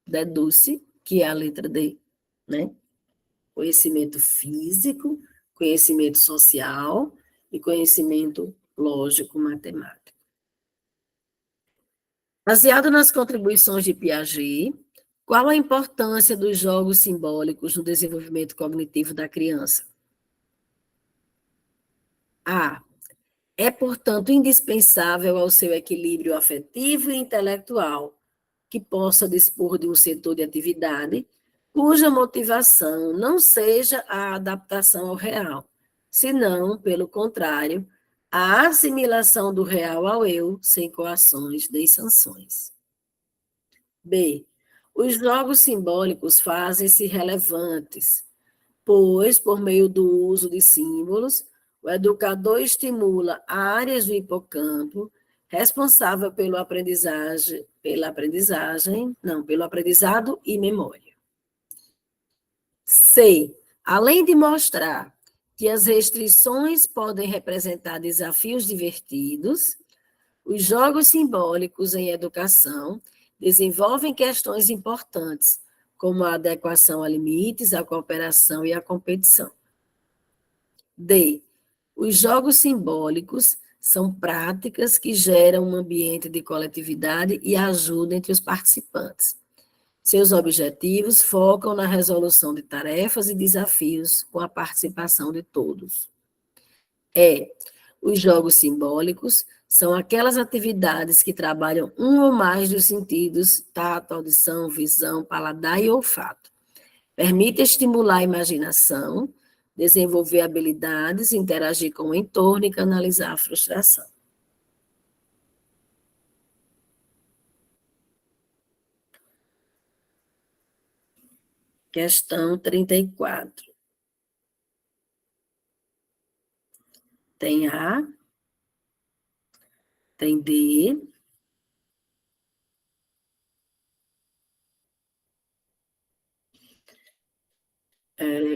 deduz-se que é a letra D, né? Conhecimento físico, conhecimento social e conhecimento lógico-matemático. Baseado nas contribuições de Piaget, qual a importância dos jogos simbólicos no desenvolvimento cognitivo da criança? A. É, portanto, indispensável ao seu equilíbrio afetivo e intelectual, que possa dispor de um setor de atividade cuja motivação não seja a adaptação ao real, senão, pelo contrário, a assimilação do real ao eu, sem coações nem sanções. B. Os jogos simbólicos fazem-se relevantes, pois, por meio do uso de símbolos, o educador estimula áreas do hipocampo responsável pelo aprendizado e memória. C. Além de mostrar que as restrições podem representar desafios divertidos, os jogos simbólicos em educação desenvolvem questões importantes, como a adequação a limites, a cooperação e a competição. D. Os jogos simbólicos são práticas que geram um ambiente de coletividade e ajuda entre os participantes. Seus objetivos focam na resolução de tarefas e desafios com a participação de todos. E. Os jogos simbólicos são aquelas atividades que trabalham um ou mais dos sentidos, tato, audição, visão, paladar e olfato. Permite estimular a imaginação, desenvolver habilidades, interagir com o entorno e canalizar a frustração. Questão 34. Tem A, Tem D.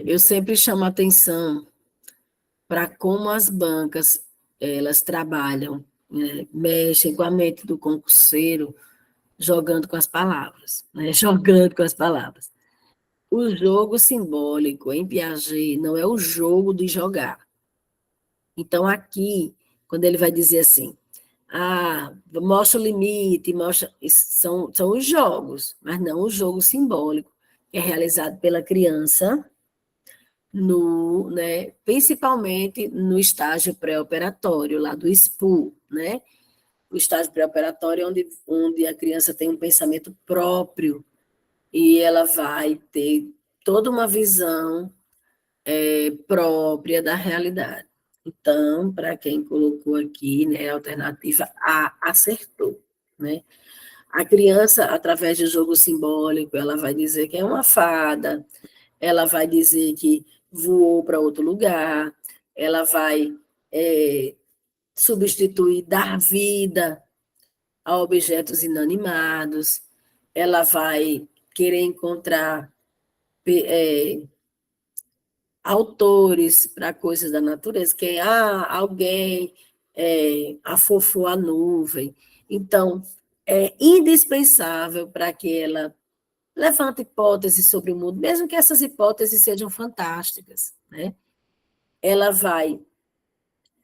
Eu sempre chamo atenção para como as bancas elas trabalham, né? Mexem com a mente do concurseiro, jogando com as palavras, né? Jogando com as palavras. O jogo simbólico em Piaget não é o jogo de jogar. Então, aqui, quando ele vai dizer assim, mostra o limite, mostra, são os jogos, mas não o jogo simbólico, que é realizado pela criança, né, principalmente no estágio pré-operatório, lá do SPU, né? O estágio pré-operatório é onde a criança tem um pensamento próprio e ela vai ter toda uma visão própria da realidade. Então, para quem colocou aqui, né, a alternativa A acertou, né? A criança, através de jogo simbólico, ela vai dizer que é uma fada, ela vai dizer que voou para outro lugar, ela vai substituir, dar vida a objetos inanimados, ela vai querer encontrar é, autores para coisas da natureza, que alguém afofou a nuvem. Então, é indispensável para que ela levante hipóteses sobre o mundo, mesmo que essas hipóteses sejam fantásticas, né? Ela vai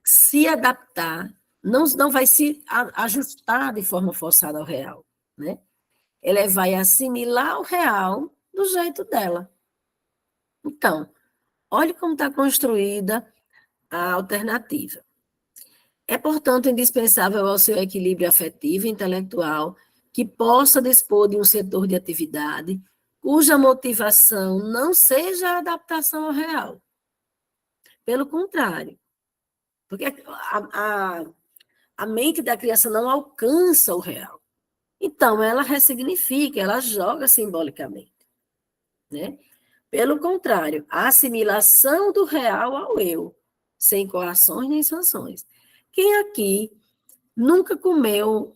se adaptar, não vai se ajustar de forma forçada ao real, né? Ela vai assimilar o real do jeito dela. Então, olhe como está construída a alternativa. É, portanto, indispensável ao seu equilíbrio afetivo e intelectual que possa dispor de um setor de atividade cuja motivação não seja a adaptação ao real. Pelo contrário, porque a mente da criança não alcança o real. Então, ela ressignifica, ela joga simbolicamente, né? Pelo contrário, a assimilação do real ao eu, sem coações nem sanções. Quem aqui nunca comeu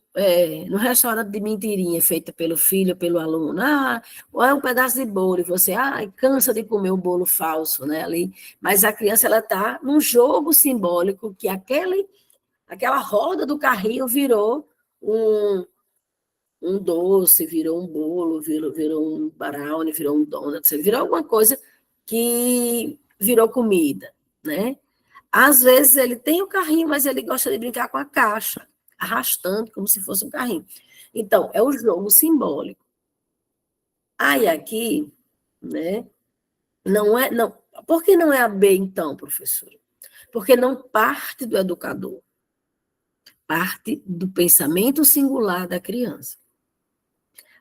no restaurante de mentirinha feita pelo filho, pelo aluno, ou é um pedaço de bolo, e você cansa de comer o bolo falso, né, ali, mas a criança ela está num jogo simbólico que aquela roda do carrinho virou um doce, virou um bolo, virou um brownie, virou um donut, virou alguma coisa que virou comida, né? Às vezes ele tem o carrinho, mas ele gosta de brincar com a caixa, arrastando como se fosse um carrinho. Então, é o jogo simbólico. Aí aqui, né, não é, não, por que não é a B então, professora? Porque não parte do educador, parte do pensamento singular da criança.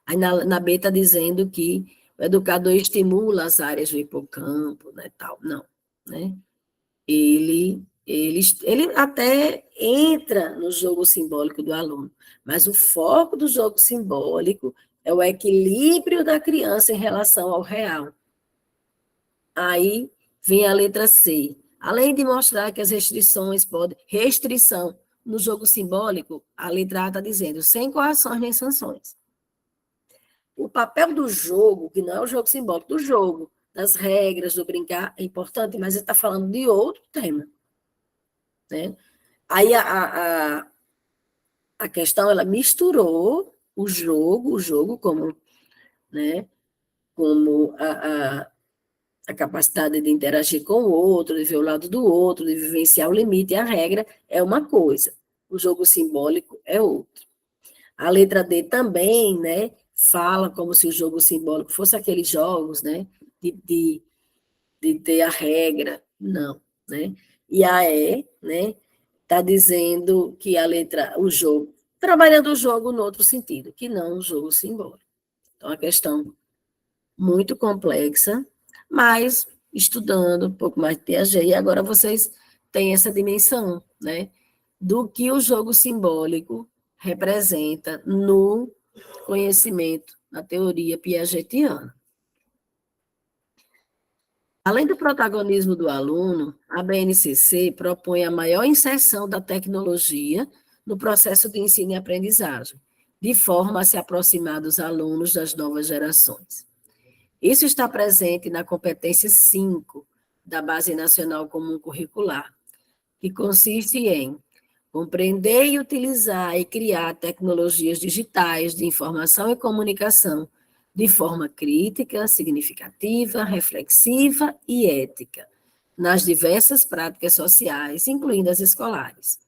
Aí na B está dizendo que o educador estimula as áreas do hipocampo, né, tal. Não, né? Ele até entra no jogo simbólico do aluno, mas o foco do jogo simbólico é o equilíbrio da criança em relação ao real. Aí vem a letra C. Além de mostrar que as restrições podem... Restrição no jogo simbólico, a letra A está dizendo, sem coações nem sanções. O papel do jogo, que não é o jogo simbólico, do jogo, das regras, do brincar, é importante, mas ele está falando de outro tema. Né? Aí a questão, ela misturou o jogo como, né, como a capacidade de interagir com o outro, de ver o lado do outro, de vivenciar o limite, e a regra é uma coisa, o jogo simbólico é outra. A letra D também, né, fala como se o jogo simbólico fosse aqueles jogos, né, de ter a regra, não, né? E a E, né, está dizendo que o jogo, trabalhando o jogo no outro sentido, que não o jogo simbólico. Então, é uma questão muito complexa, mas estudando um pouco mais de Piaget, e agora vocês têm essa dimensão, né, do que o jogo simbólico representa no conhecimento, na teoria piagetiana. Além do protagonismo do aluno, a BNCC propõe a maior inserção da tecnologia no processo de ensino e aprendizagem, de forma a se aproximar dos alunos das novas gerações. Isso está presente na competência 5 da Base Nacional Comum Curricular, que consiste em compreender e utilizar e criar tecnologias digitais de informação e comunicação de forma crítica, significativa, reflexiva e ética, nas diversas práticas sociais, incluindo as escolares,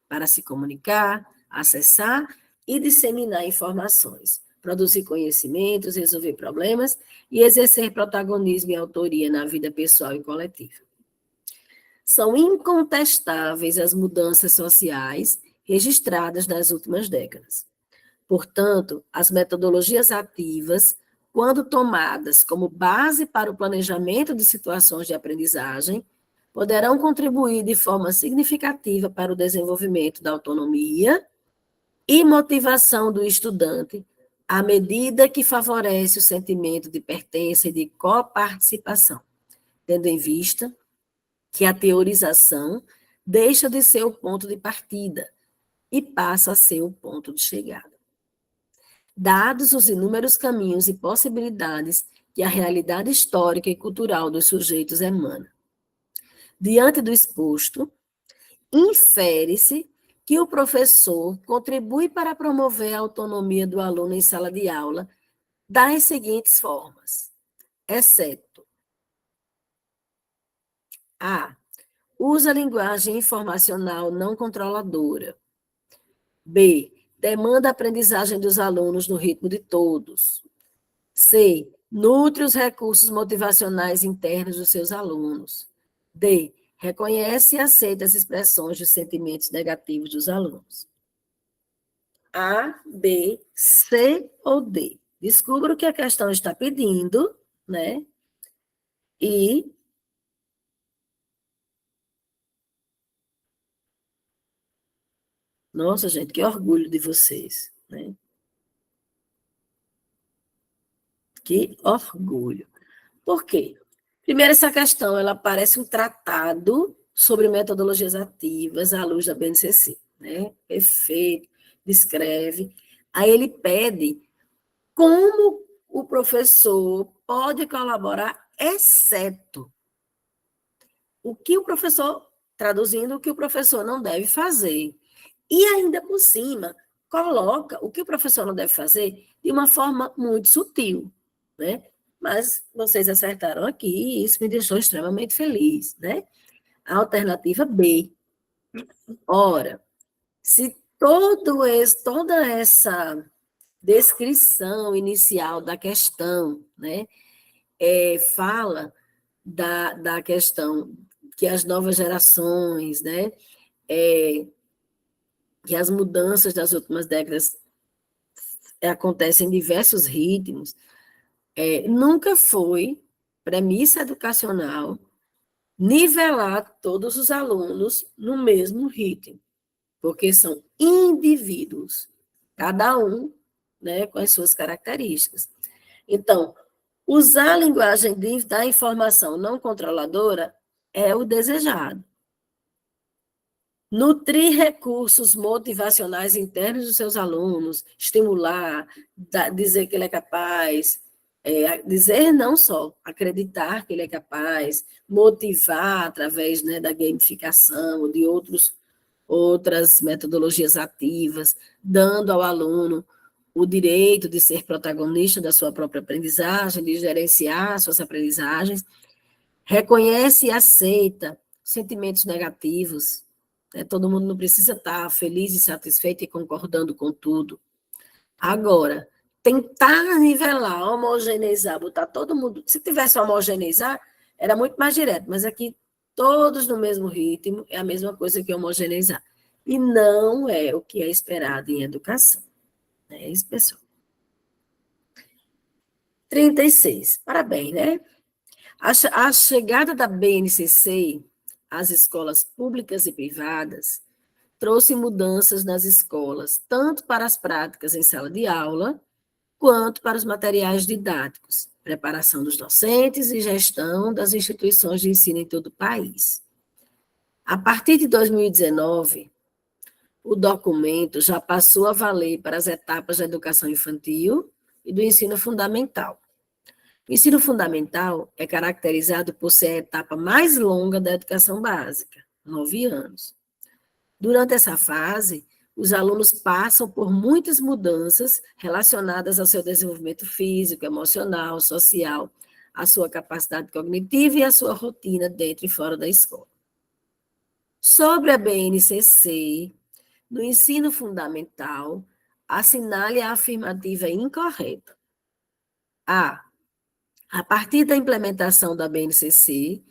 para se comunicar, acessar e disseminar informações, produzir conhecimentos, resolver problemas e exercer protagonismo e autoria na vida pessoal e coletiva. São incontestáveis as mudanças sociais registradas nas últimas décadas. Portanto, as metodologias ativas, quando tomadas como base para o planejamento de situações de aprendizagem, poderão contribuir de forma significativa para o desenvolvimento da autonomia e motivação do estudante, à medida que favorece o sentimento de pertença e de coparticipação, tendo em vista que a teorização deixa de ser o ponto de partida e passa a ser o ponto de chegada. Dados os inúmeros caminhos e possibilidades que a realidade histórica e cultural dos sujeitos emana. Diante do exposto, infere-se que o professor contribui para promover a autonomia do aluno em sala de aula das seguintes formas, exceto a. Usa linguagem informacional não controladora. B. Demanda a aprendizagem dos alunos no ritmo de todos. C. Nutre os recursos motivacionais internos dos seus alunos. D. Reconhece e aceita as expressões dos sentimentos negativos dos alunos. A, B, C ou D. Descubra o que a questão está pedindo, né? E nossa, gente, que orgulho de vocês, né? Que orgulho. Por quê? Primeiro, essa questão, ela parece um tratado sobre metodologias ativas à luz da BNCC, né? Perfeito, descreve. Aí ele pede como o professor pode colaborar, exceto o que o professor, traduzindo, o que o professor não deve fazer. E ainda por cima, coloca o que o professor não deve fazer de uma forma muito sutil, né? Mas vocês acertaram aqui e isso me deixou extremamente feliz, né? A alternativa B. Ora, se toda essa descrição inicial da questão, né, fala da questão que as novas gerações, né, que as mudanças das últimas décadas acontecem em diversos ritmos, nunca foi premissa educacional nivelar todos os alunos no mesmo ritmo, porque são indivíduos, cada um, né, com as suas características. Então, usar a linguagem da informação não controladora é o desejado. Nutrir recursos motivacionais internos dos seus alunos, estimular, dizer que ele é capaz, dizer não só, acreditar que ele é capaz, motivar através, né, da gamificação, de outras metodologias ativas, dando ao aluno o direito de ser protagonista da sua própria aprendizagem, de gerenciar suas aprendizagens, reconhece e aceita sentimentos negativos. Todo mundo não precisa estar feliz e satisfeito e concordando com tudo. Agora, tentar nivelar, homogeneizar, botar todo mundo... Se tivesse homogeneizar, era muito mais direto, mas aqui todos no mesmo ritmo é a mesma coisa que homogeneizar. E não é o que é esperado em educação. É isso, pessoal. 36. Parabéns, né? A chegada da BNCC às escolas públicas e privadas trouxe mudanças nas escolas, tanto para as práticas em sala de aula, quanto para os materiais didáticos, preparação dos docentes e gestão das instituições de ensino em todo o país. A partir de 2019, o documento já passou a valer para as etapas da educação infantil e do ensino fundamental. O ensino fundamental é caracterizado por ser a etapa mais longa da educação básica, 9 anos. Durante essa fase, os alunos passam por muitas mudanças relacionadas ao seu desenvolvimento físico, emocional, social, à sua capacidade cognitiva e à sua rotina dentro e fora da escola. Sobre a BNCC, no ensino fundamental, assinale a afirmativa incorreta. A partir da implementação da BNCC,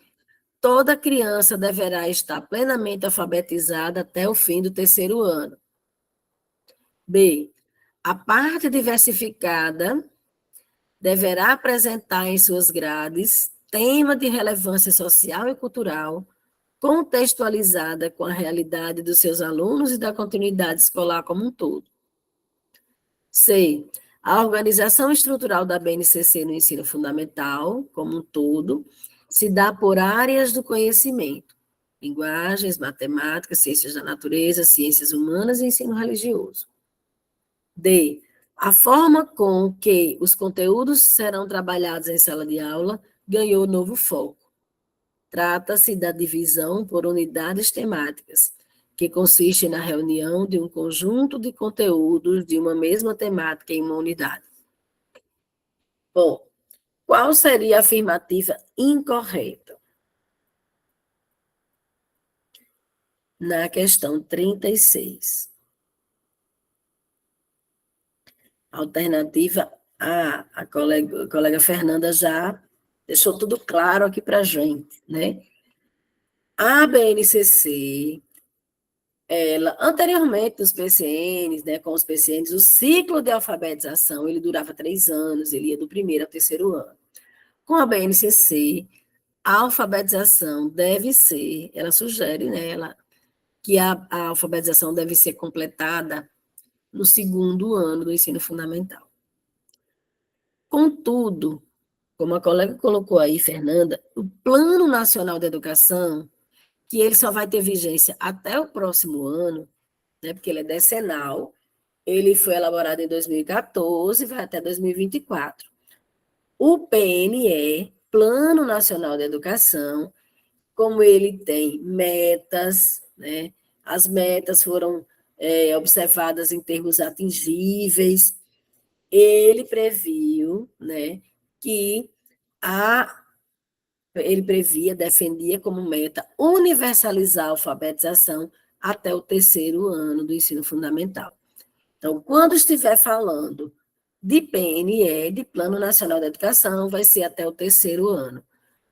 toda criança deverá estar plenamente alfabetizada até o fim do 3º ano. B. A parte diversificada deverá apresentar em suas grades tema de relevância social e cultural, contextualizada com a realidade dos seus alunos e da continuidade escolar como um todo. C. A organização estrutural da BNCC no ensino fundamental, como um todo, se dá por áreas do conhecimento: linguagens, matemática, ciências da natureza, ciências humanas e ensino religioso. D. A forma com que os conteúdos serão trabalhados em sala de aula ganhou novo foco. Trata-se da divisão por unidades temáticas, que consiste na reunião de um conjunto de conteúdos de uma mesma temática em uma unidade. Bom, qual seria a afirmativa incorreta? Na questão 36. Alternativa A, a colega Fernanda já deixou tudo claro aqui para a gente, né? A BNCC, ela, anteriormente nos PCNs, né, com os PCNs, o ciclo de alfabetização, ele durava 3 anos, ele ia do 1º ao 3º ano. Com a BNCC, a alfabetização deve ser, ela sugere, né, que a alfabetização deve ser completada no 2º ano do ensino fundamental. Contudo, como a colega colocou aí, Fernanda, o Plano Nacional de Educação, que ele só vai ter vigência até o próximo ano, né, porque ele é decenal, ele foi elaborado em 2014 e vai até 2024. O PNE, Plano Nacional de Educação, como ele tem metas, né, as metas foram observadas em termos atingíveis, ele previu, né, que ele defendia como meta universalizar a alfabetização até o 3º ano do ensino fundamental. Então, quando estiver falando de PNE, de Plano Nacional de Educação, vai ser até o 3º ano.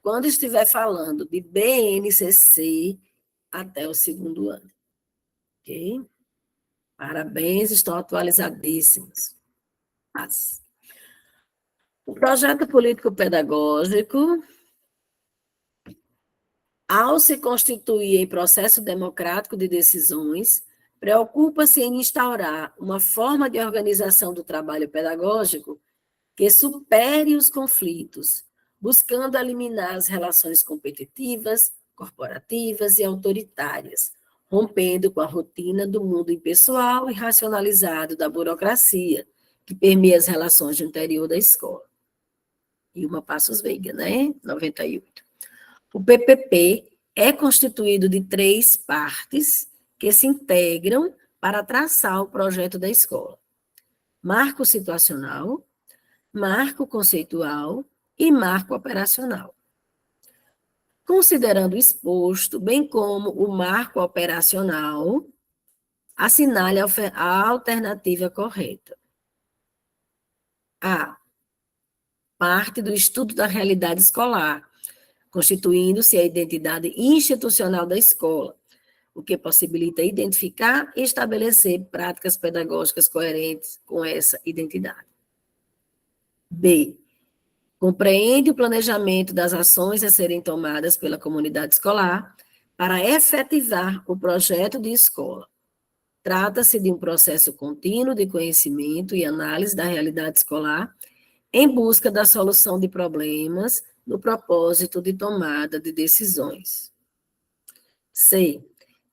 Quando estiver falando de BNCC, até o 2º ano. Ok? Parabéns, estão atualizadíssimos. O projeto político-pedagógico, ao se constituir em processo democrático de decisões, preocupa-se em instaurar uma forma de organização do trabalho pedagógico que supere os conflitos, buscando eliminar as relações competitivas, corporativas e autoritárias, rompendo com a rotina do mundo impessoal e racionalizado da burocracia, que permeia as relações do interior da escola. Ilma Passos Veiga, né? 98. O PPP é constituído de 3 partes que se integram para traçar o projeto da escola: marco situacional, marco conceitual e marco operacional. Considerando o exposto, bem como o marco operacional, assinale a alternativa correta. A. Parte do estudo da realidade escolar, constituindo-se a identidade institucional da escola, o que possibilita identificar e estabelecer práticas pedagógicas coerentes com essa identidade. B. Compreende o planejamento das ações a serem tomadas pela comunidade escolar para efetivar o projeto de escola. Trata-se de um processo contínuo de conhecimento e análise da realidade escolar em busca da solução de problemas no propósito de tomada de decisões. C.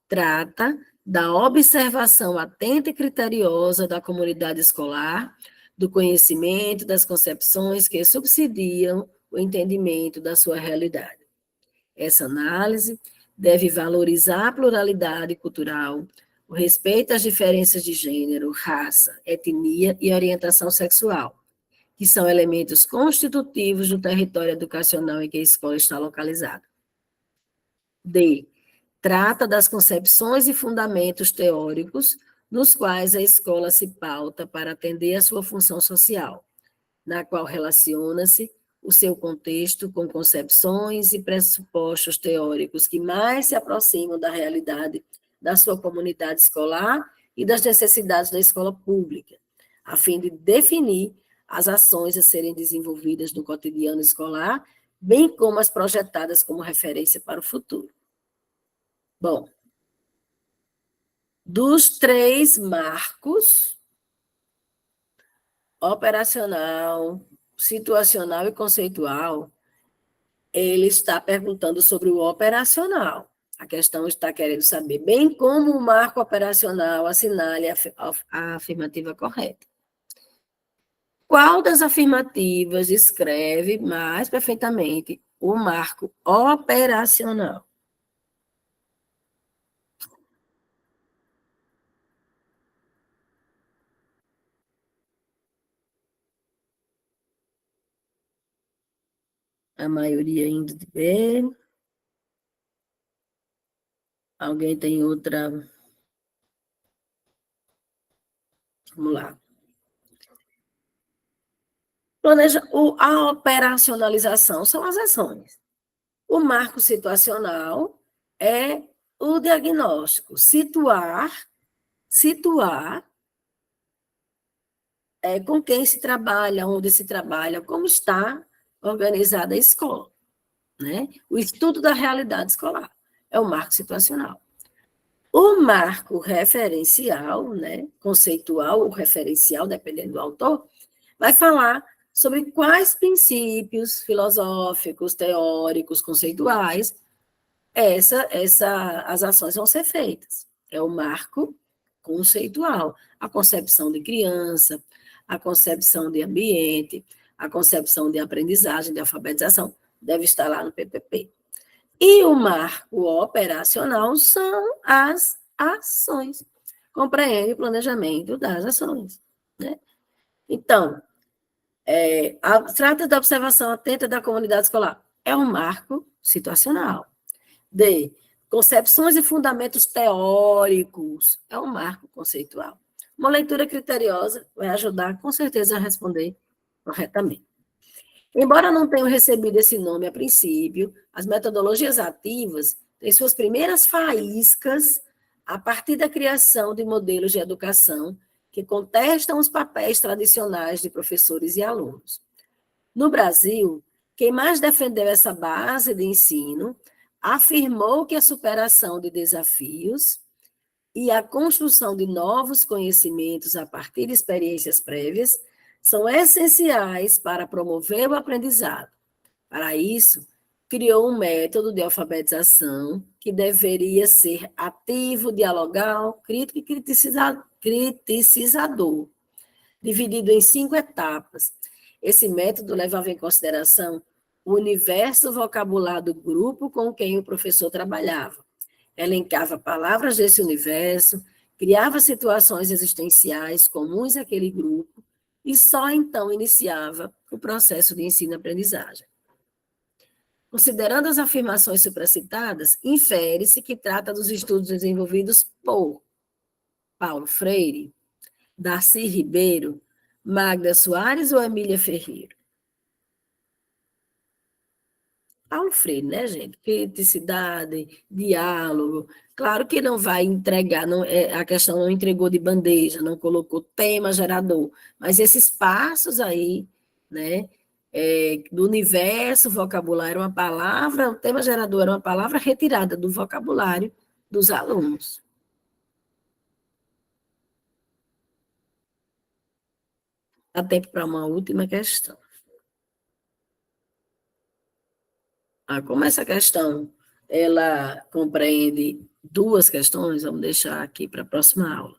Trata da observação atenta e criteriosa da comunidade escolar, do conhecimento das concepções que subsidiam o entendimento da sua realidade. Essa análise deve valorizar a pluralidade cultural, o respeito às diferenças de gênero, raça, etnia e orientação sexual, que são elementos constitutivos do território educacional em que a escola está localizada. D. Trata das concepções e fundamentos teóricos nos quais a escola se pauta para atender a sua função social, na qual relaciona-se o seu contexto com concepções e pressupostos teóricos que mais se aproximam da realidade da sua comunidade escolar e das necessidades da escola pública, a fim de definir as ações a serem desenvolvidas no cotidiano escolar, bem como as projetadas como referência para o futuro. Bom, dos 3 marcos, operacional, situacional e conceitual, ele está perguntando sobre o operacional. A questão está querendo saber bem como o marco operacional assinale a afirmativa correta. Qual das afirmativas descreve mais perfeitamente o marco operacional? A maioria indo de B. Alguém tem outra? Vamos lá. A operacionalização são as ações. O marco situacional é o diagnóstico, situar com quem se trabalha, onde se trabalha, como está organizada a escola, né? O estudo da realidade escolar é o marco situacional. O marco referencial, né, conceitual ou referencial, dependendo do autor, vai falar sobre quais princípios filosóficos, teóricos, conceituais as ações vão ser feitas. É o marco conceitual, a concepção de criança, a concepção de ambiente, a concepção de aprendizagem, de alfabetização, deve estar lá no PPP. E o marco operacional são as ações. Compreende o planejamento das ações, né? Então, trata da observação atenta da comunidade escolar. É um marco situacional. D. Concepções e fundamentos teóricos. É um marco conceitual. Uma leitura criteriosa vai ajudar, com certeza, a responder corretamente. Embora não tenham recebido esse nome a princípio, as metodologias ativas têm suas primeiras faíscas a partir da criação de modelos de educação que contestam os papéis tradicionais de professores e alunos. No Brasil, quem mais defendeu essa base de ensino afirmou que a superação de desafios e a construção de novos conhecimentos a partir de experiências prévias são essenciais para promover o aprendizado. Para isso, criou um método de alfabetização que deveria ser ativo, dialogal, crítico e criticizador, dividido em 5 etapas. Esse método levava em consideração o universo vocabular do grupo com quem o professor trabalhava. Elencava palavras desse universo, criava situações existenciais comuns àquele grupo e só então iniciava o processo de ensino-aprendizagem. Considerando as afirmações supracitadas, infere-se que trata dos estudos desenvolvidos por Paulo Freire, Darcy Ribeiro, Magda Soares ou Emília Ferreira? Paulo Freire, né, gente? Criticidade, diálogo. Claro que não vai entregar, não, a questão não entregou de bandeja, não colocou tema gerador, mas esses passos aí, né, do universo vocabulário, uma palavra, o tema gerador era uma palavra retirada do vocabulário dos alunos. Dá tempo para uma última questão. Como essa questão ela compreende 2 questões, vamos deixar aqui para a próxima aula.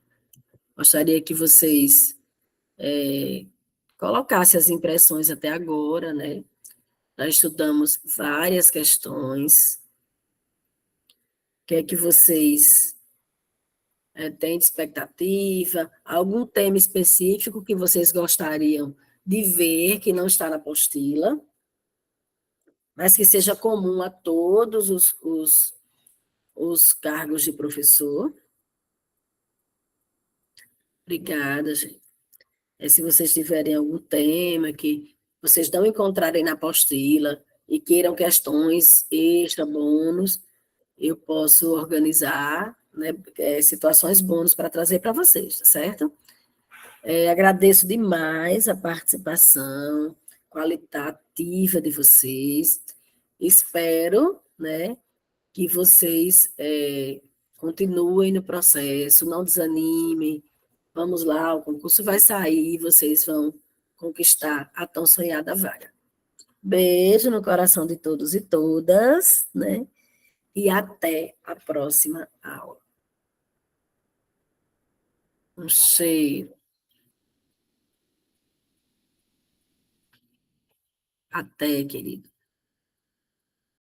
Gostaria que vocês colocassem as impressões até agora, né? Já estudamos várias questões. O que é que vocês têm de expectativa? Algum tema específico que vocês gostariam de ver, que não está na apostila, mas que seja comum a todos os cargos de professor? Obrigada, gente. Se vocês tiverem algum tema que vocês não encontrarem na apostila e queiram questões extra, bônus, eu posso organizar, né, situações bônus para trazer para vocês, tá certo? Agradeço demais a participação qualitativa de vocês. Espero, né, que vocês continuem no processo, não desanimem. Vamos lá, o concurso vai sair, vocês vão conquistar a tão sonhada vaga. Beijo no coração de todos e todas, né? E até a próxima aula. Um cheiro. Até, querido.